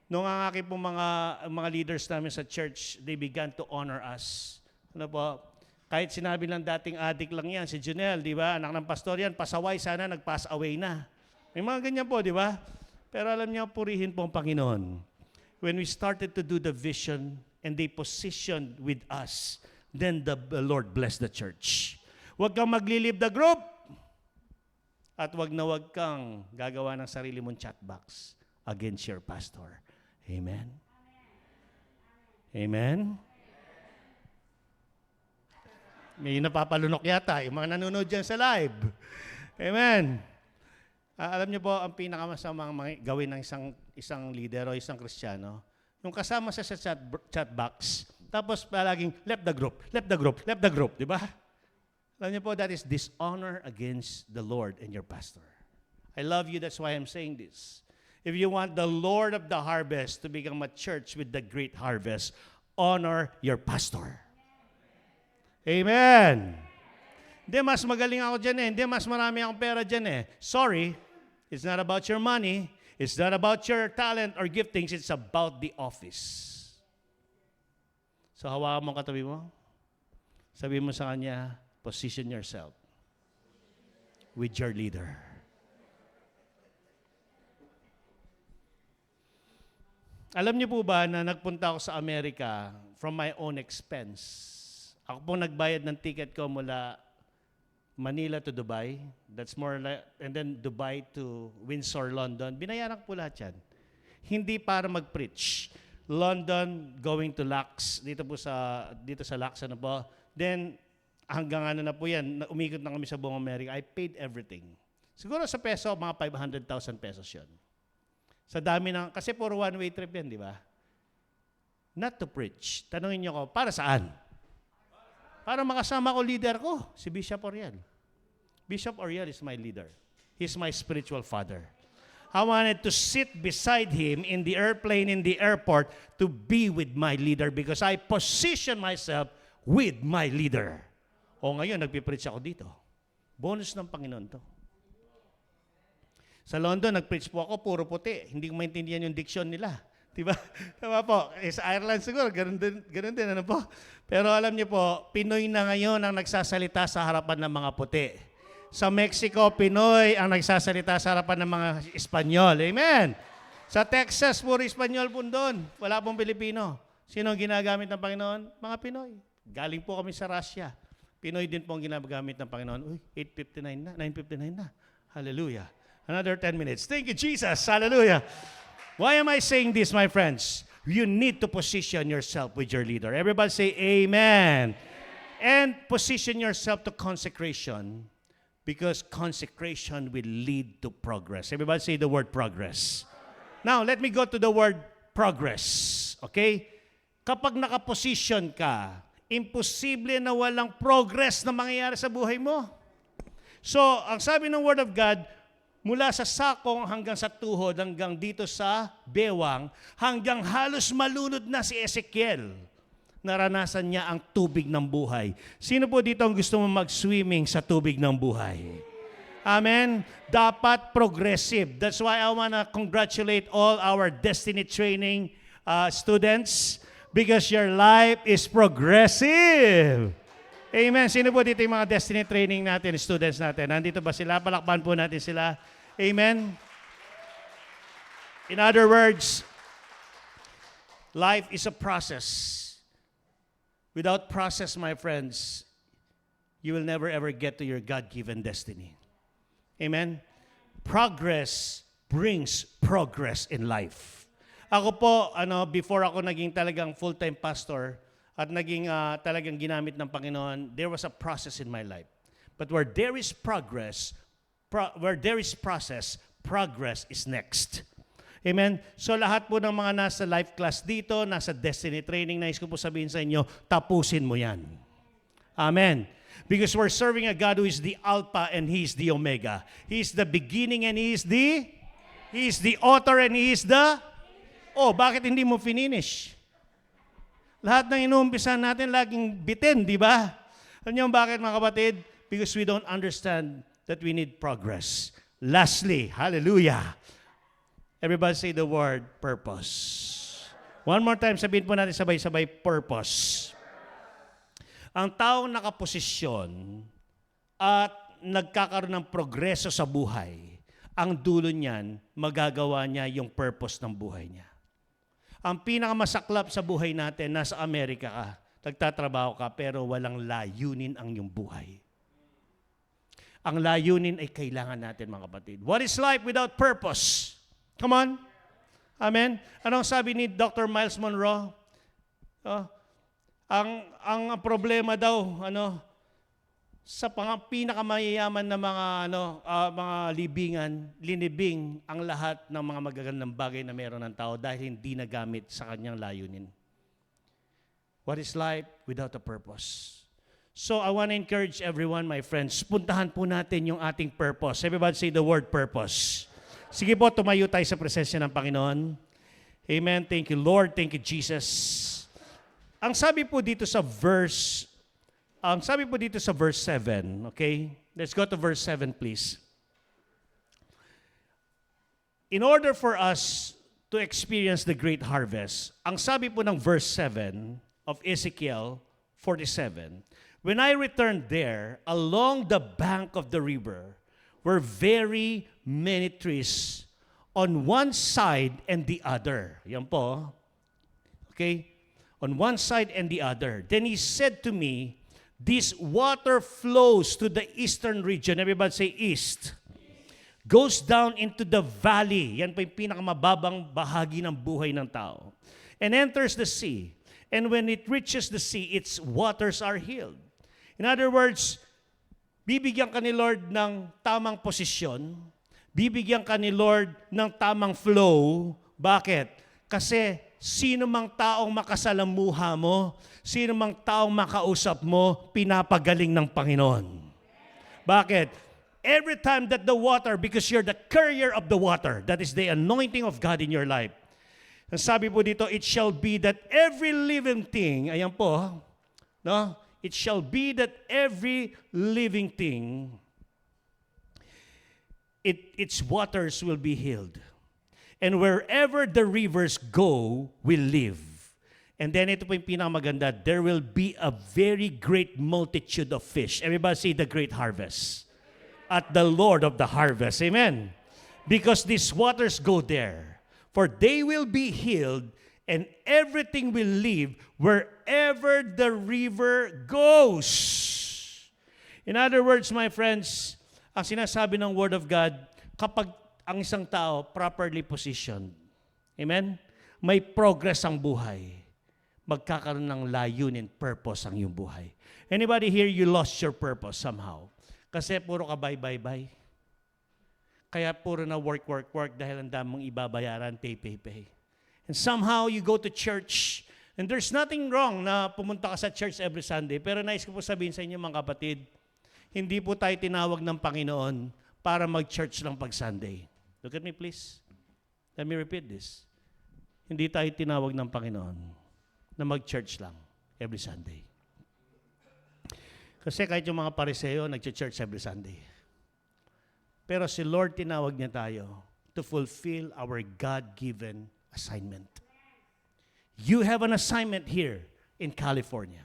Nung ang aking pong mga leaders namin sa church, they began to honor us. Ano po? Kahit sinabi lang dating adik lang yan, si Junel, di ba? Anak ng pastor yan, pasaway, sana nag-pass away na. May mga ganyan po, di ba? Pero alam niyo, purihin po ang Panginoon. When we started to do the vision and they positioned with us, then the Lord blessed the church. Huwag kang magli-leave the group. At wag kang gagawa ng sarili mong chat box against your pastor. Amen? Amen? May napapalunok yata, yung mga nanonood dyan sa live. Amen? Alam niyo po, ang pinakamasamang gawin ng isang leader o isang Kristiyano, yung kasama sa chat box, tapos palaging left the group, left the group, left the group, di ba? Alam niyo po, that is dishonor against the Lord and your pastor. I love you, that's why I'm saying this. If you want the Lord of the harvest to become a church with the great harvest, honor your pastor. Amen. Hindi, mas magaling ako dyan Hindi, mas marami akong pera dyan Sorry, it's not about your money. It's not about your talent or giftings. It's about the office. So hawakan mo katabi mo. Sabi mo sa kanya, position yourself with your leader. Alam niyo po ba na nagpunta ako sa Amerika from my own expense? Ako po nagbayad ng ticket ko mula Manila to Dubai. That's more like, and then Dubai to Windsor, London. Binayaran ko po lahat yan. Hindi para mag-preach. London, going to Lux, dito sa Lux, ano po. Then, hanggang ano na po yan, umikot na kami sa buong Amerika. I paid everything. Siguro sa peso, mga 500,000 pesos yun. Sa dami ng, kasi puro one-way trip yan, di ba? Not to preach. Tanungin niyo ko, para saan? Para makasama ko leader ko, si Bishop Oriel. Bishop Oriel is my leader. He's my spiritual father. I wanted to sit beside him in the airplane, in the airport, to be with my leader because I position myself with my leader. O ngayon, nagpipreach ako dito. Bonus ng Panginoon to. Sa London, nag-preach po ako, puro puti. Hindi ko maintindihan yung diction nila. Diba? Tama po. Sa Ireland siguro, ganun din, ano po. Pero alam niyo po, Pinoy na ngayon ang nagsasalita sa harapan ng mga puti. Sa Mexico, Pinoy ang nagsasalita sa harapan ng mga Espanyol. Amen. Sa Texas, puro Espanyol po doon. Wala pong Pilipino. Sino ang ginagamit ng Panginoon? Mga Pinoy. Galing po kami sa Russia. Pinoy din po ang ginagamit ng Panginoon. Uy, 8:59 na, 9:59 na. Hallelujah. Another 10 minutes. Thank you, Jesus. Hallelujah. Why am I saying this, my friends? You need to position yourself with your leader. Everybody say amen. And position yourself to consecration because consecration will lead to progress. Everybody say the word progress. Now, let me go to the word progress. Okay? Kapag nakaposition ka, imposible na walang progress na mangyayari sa buhay mo. So, ang sabi ng Word of God, mula sa sakong hanggang sa tuhod, hanggang dito sa bewang, hanggang halos malunod na si Ezekiel, naranasan niya ang tubig ng buhay. Sino po dito ang gusto mo mag-swimming sa tubig ng buhay? Amen? Dapat progressive. That's why I want to congratulate all our Destiny Training students because your life is progressive. Amen. Sino po dito yung mga Destiny Training natin, students natin? Nandito ba sila? Palakpan po natin sila. Amen. In other words, life is a process. Without process, my friends, you will never ever get to your God-given destiny. Amen. Progress brings progress in life. Ako po, before ako naging talagang full-time pastor at naging talagang ginamit ng Panginoon, there was a process in my life. But where there is progress, progress is next. Amen? So lahat po ng mga nasa life class dito, nasa Destiny Training, nais ko po sabihin sa inyo, tapusin mo yan. Amen. Because we're serving a God who is the Alpha and He is the Omega. He is the beginning and He is the author and He is the... Oh, bakit hindi mo finish? Lahat ng inuumpisan natin laging bitin, di ba? Alam niyo bakit, mga kapatid? Because we don't understand that we need progress. Lastly, hallelujah. Everybody say the word purpose. One more time, sabihin po natin sabay-sabay, purpose. Ang taong nakaposisyon at nagkakaroon ng progreso sa buhay, ang dulo niyan, magagawa niya yung purpose ng buhay niya. Ang pinakamasaklap sa buhay natin, nasa Amerika ka, nagtatrabaho ka, pero walang layunin ang iyong buhay. Ang layunin ay kailangan natin, mga kapatid. What is life without purpose? Come on. Amen. Anong sabi ni Dr. Miles Monroe? Ang problema daw, sa pinakamayayaman na mga linibing ang lahat ng mga magagandang bagay na meron ng tao dahil hindi nagamit sa kanyang layunin. What is life without a purpose? So I want to encourage everyone, my friends, puntahan po natin yung ating purpose. Everybody say the word purpose. Sige po, tumayo tayo sa presensya ng Panginoon. Amen. Thank you, Lord. Thank you, Jesus. Ang sabi po dito sa verse 7, okay? Let's go to verse 7, please. In order for us to experience the great harvest, ang sabi po ng verse 7 of Ezekiel 47, when I returned there, along the bank of the river were very many trees on one side and the other. Yan po. Okay? On one side and the other. Then he said to me, this water flows to the eastern region. Everybody say east. Goes down into the valley. Yan pa yung pinakamababang bahagi ng buhay ng tao. And enters the sea. And when it reaches the sea, its waters are healed. In other words, bibigyan ka ni Lord ng tamang posisyon. Bibigyan ka ni Lord ng tamang flow. Bakit? Kasi sino mang taong makasalamuha mo, sino mang taong makausap mo, pinapagaling ng Panginoon. Bakit? every time that the water, because you're the carrier of the water, that is the anointing of God in your life. Ang sabi po dito, it shall be that every living thing, ayan po, no? It shall be that every living thing, its waters will be healed. And wherever the rivers go, will live. And then ito po yung pinakamaganda, there will be a very great multitude of fish. Everybody say the great harvest. At the Lord of the harvest. Amen. Because these waters go there. For they will be healed and everything will live wherever the river goes. In other words, my friends, ang sinasabi ng Word of God, kapag ang isang tao properly positioned, amen, may progress ang buhay, magkakaroon ng layunin, purpose ang iyong buhay. Anybody here, you lost your purpose somehow? Kasi puro ka bye. Kaya puro na work dahil ang dami mong ibabayaran, pay. And somehow you go to church, and there's nothing wrong na pumunta ka sa church every Sunday, pero nais ko po sabihin sa inyo mga kapatid, hindi po tayo tinawag ng Panginoon para mag-church lang pag Sunday. Look at me please. Let me repeat this. Hindi tayo tinawag ng Panginoon na mag-church lang every Sunday. Kasi kahit yung mga Pariseo, nag-church every Sunday. Pero si Lord tinawag niya tayo to fulfill our God-given assignment. You have an assignment here in California.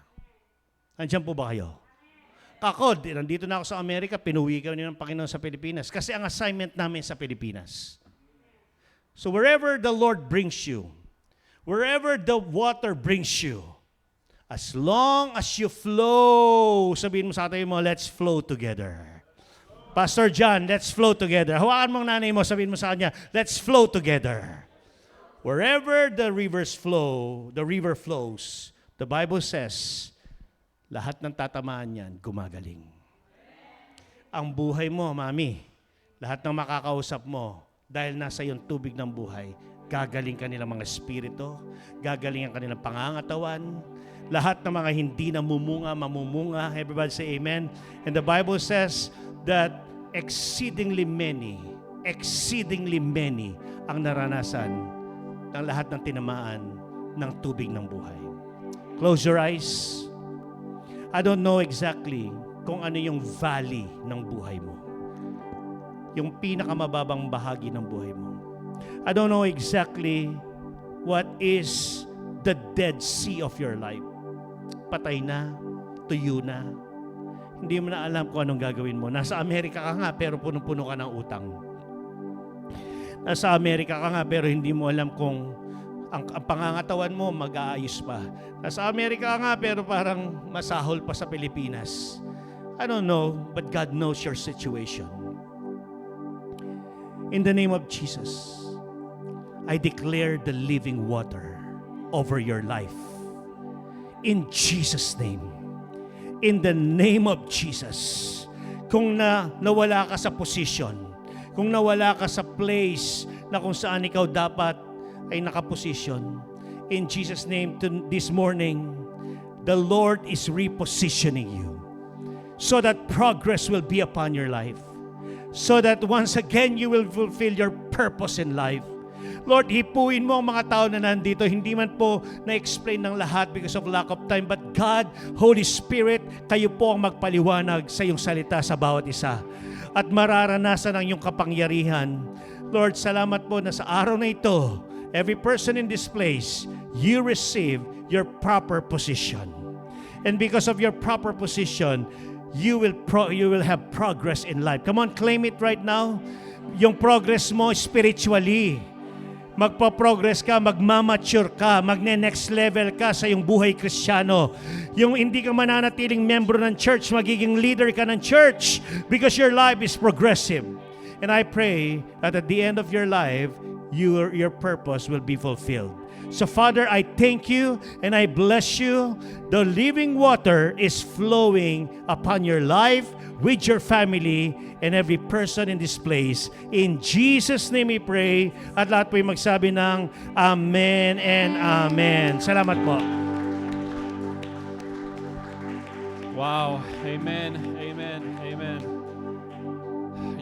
Andiyan po ba kayo? Ako, nandito na ako sa Amerika, pinuwi kami ng Panginoon sa Pilipinas kasi ang assignment namin sa Pilipinas. So wherever the Lord brings you, wherever the water brings you, as long as you flow, sabihin mo sa tayo mo, let's flow together. Pastor John, let's flow together. Hawakan mong nanay mo, sabihin mo sa kanya, let's flow together. Wherever the rivers flow, the river flows, the Bible says, lahat ng tatamaan niyan, gumagaling. Ang buhay mo, mami, lahat ng makakausap mo, dahil nasa iyong tubig ng buhay, gagaling kanilang mga espiritu, gagaling ang kanilang pangangatawan, lahat ng mga hindi namumunga, mamumunga. Everybody say amen. And the Bible says that exceedingly many ang naranasan ng lahat ng tinamaan ng tubig ng buhay. Close your eyes. I don't know exactly kung ano yung valley ng buhay mo. Yung pinakamababang bahagi ng buhay mo. I don't know exactly what is the Dead Sea of your life. Patay na, tuyo na. Hindi mo na alam kung anong gagawin mo. Nasa Amerika ka nga pero punong-puno ka ng utang. Nasa Amerika ka nga pero hindi mo alam kung ang pangangatawan mo mag-aayos pa. Nasa Amerika nga pero parang masahol pa sa Pilipinas. I don't know, but God knows your situation. In the name of Jesus, I declare the living water over your life. In Jesus' name. In the name of Jesus. Kung nawala ka sa position, kung nawala ka sa place na kung saan ikaw dapat ay nakaposisyon. In Jesus' name, this morning, the Lord is repositioning you so that progress will be upon your life. So that once again, you will fulfill your purpose in life. Lord, hipuin mo ang mga tao na nandito. Hindi man po na-explain ng lahat because of lack of time. But God, Holy Spirit, kayo po ang magpaliwanag sa iyong salita sa bawat isa. At mararanasan ang iyong kapangyarihan. Lord, salamat po na sa araw na ito, every person in this place, you receive your proper position. And because of your proper position, you will have progress in life. Come on, claim it right now. Yung progress mo spiritually. Magpa-progress ka, magmamature ka, magne-next level ka sa iyong buhay Kristiyano. Yung hindi ka mananatiling membro ng church, magiging leader ka ng church because your life is progressive. And I pray that at the end of your life, your purpose will be fulfilled. So Father, I thank you and I bless you. The living water is flowing upon your life, with your family, and every person in this place. In Jesus' name we pray. At lahat po yung magsabi ng Amen and Amen. Salamat po. Wow. Amen. Amen. Amen.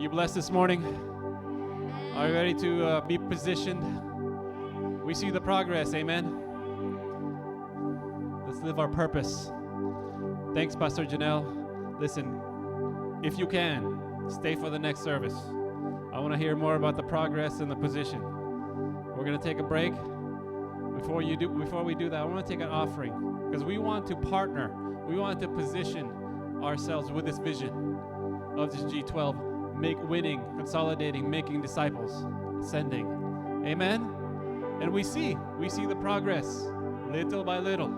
Are you blessed this morning? Are you ready to be positioned? We see the progress, amen? Let's live our purpose. Thanks, Pastor Janelle. Listen, if you can, stay for the next service. I want to hear more about the progress and the position. We're going to take a break. Before we do that, I want to take an offering because we want to partner. We want to position ourselves with this vision of this G12. Winning, consolidating, making disciples, sending. Amen? And we see the progress little by little.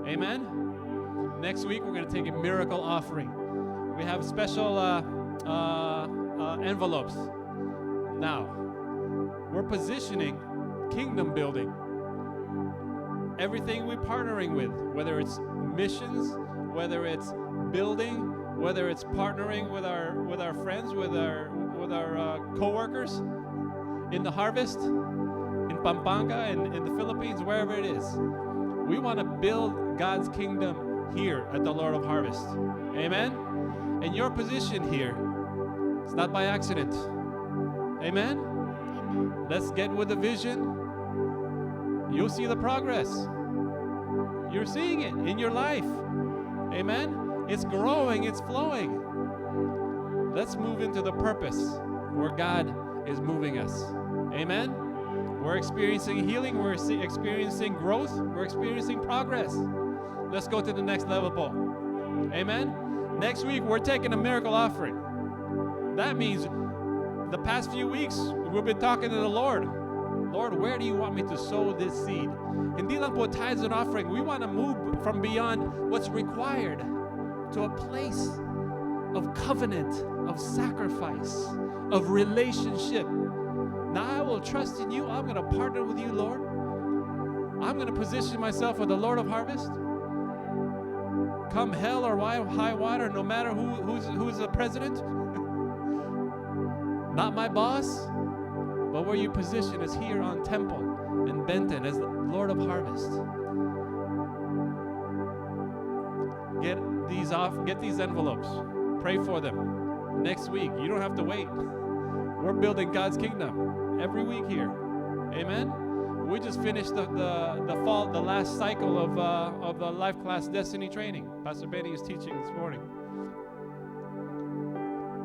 Amen? Next week, we're going to take a miracle offering. We have special envelopes. Now, we're positioning kingdom building. Everything we're partnering with, whether it's missions, whether it's building, whether it's partnering with our friends, with our co-workers in the harvest, in Pampanga, and in the Philippines, wherever it is. We want to build God's kingdom here at the Lord of Harvest. Amen? And your position here, it's not by accident. Amen? Let's get with the vision. You'll see the progress. You're seeing it in your life. Amen? It's growing, it's flowing. Let's move into the purpose where God is moving us. Amen? We're experiencing healing, we're experiencing growth, we're experiencing progress. Let's go to the next level, Paul. Amen? Next week, we're taking a miracle offering. That means the past few weeks, we've been talking to the Lord. Lord, where do you want me to sow this seed? Hindi lang po tithes and offering. We want to move from beyond what's required to a place of covenant, of sacrifice, of relationship. Now I will trust in you. I'm going to partner with you, Lord. I'm going to position myself for the Lord of Harvest. Come hell or high water, no matter who's the president. Not my boss, but where you position is here on Temple and Benton as the Lord of Harvest. Get these envelopes. Pray for them. Next week, you don't have to wait. We're building God's kingdom every week here. Amen. We just finished the last cycle of the Life Class Destiny training. Pastor Benny is teaching this morning.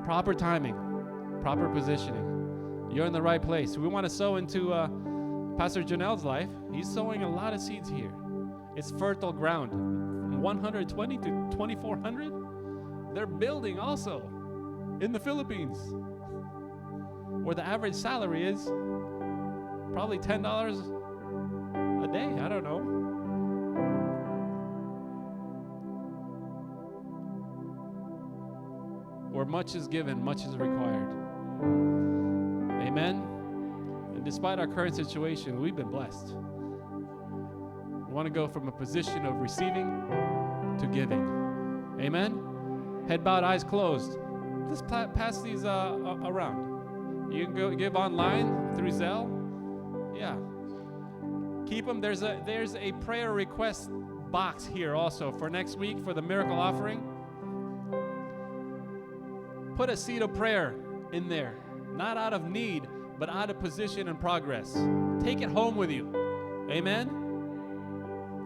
Proper timing, proper positioning. You're in the right place. We want to sow into Pastor Janelle's life. He's sowing a lot of seeds here. It's fertile ground. From 120 to 2,400. They're building also in the Philippines, where the average salary is probably $10 a day. I don't know. Where much is given, much is required. Amen. And despite our current situation, we've been blessed. We want to go from a position of receiving to giving. Amen. Head bowed, eyes closed. Just pass these around. You can go give online through Zelle. Yeah. Keep them. There's a prayer request box here also for next week for the miracle offering. Put a seed of prayer in there, not out of need, but out of position and progress. Take it home with you. Amen.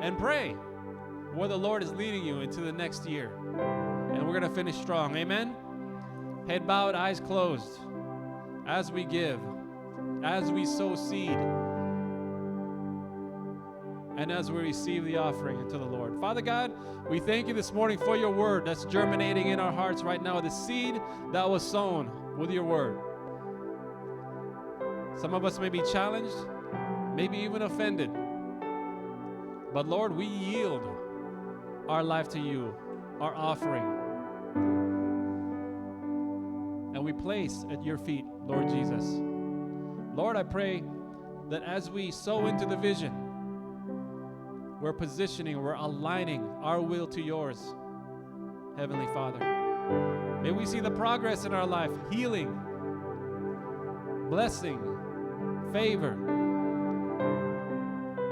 And pray where the Lord is leading you into the next year. And we're going to finish strong. Amen. Head bowed, eyes closed. As we give, as we sow seed, and as we receive the offering into the Lord. Father God, we thank you this morning for your word that's germinating in our hearts right now, the seed that was sown with your word. Some of us may be challenged, maybe even offended. But Lord, we yield our life to you, our offering. And we place at your feet, Lord Jesus. Lord, I pray that as we sow into the vision, we're positioning, we're aligning our will to yours, Heavenly Father. May we see the progress in our life, healing, blessing, favor.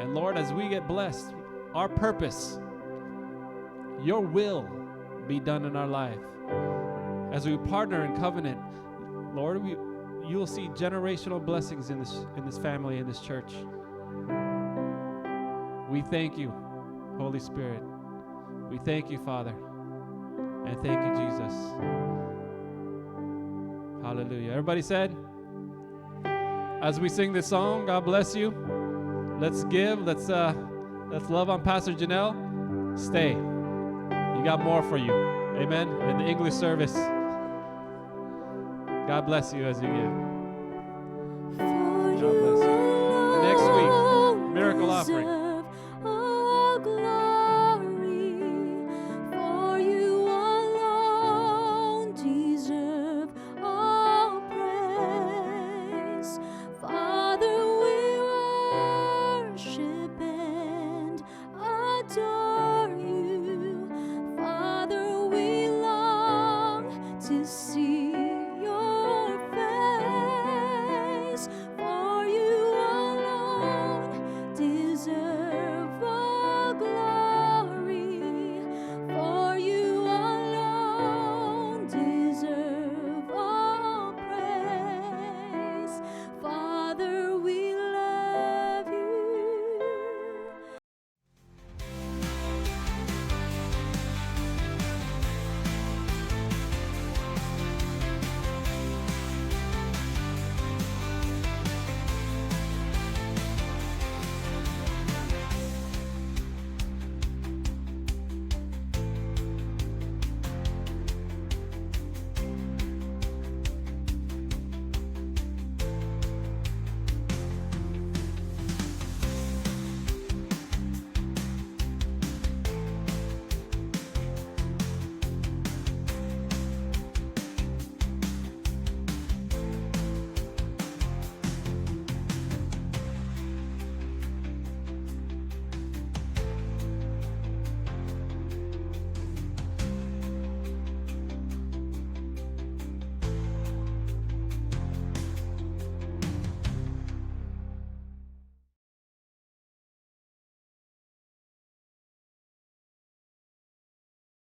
And Lord, as we get blessed, our purpose, your will be done in our life. As we partner in covenant, Lord, you will see generational blessings in this family, in this church. We thank you, Holy Spirit. We thank you, Father. And thank you, Jesus. Hallelujah. Everybody said, as we sing this song, God bless you. Let's give. Let's love on Pastor Janelle. Stay. You got more for you. Amen. In the English service. God bless you as you give. God bless you. Next week, miracle offering.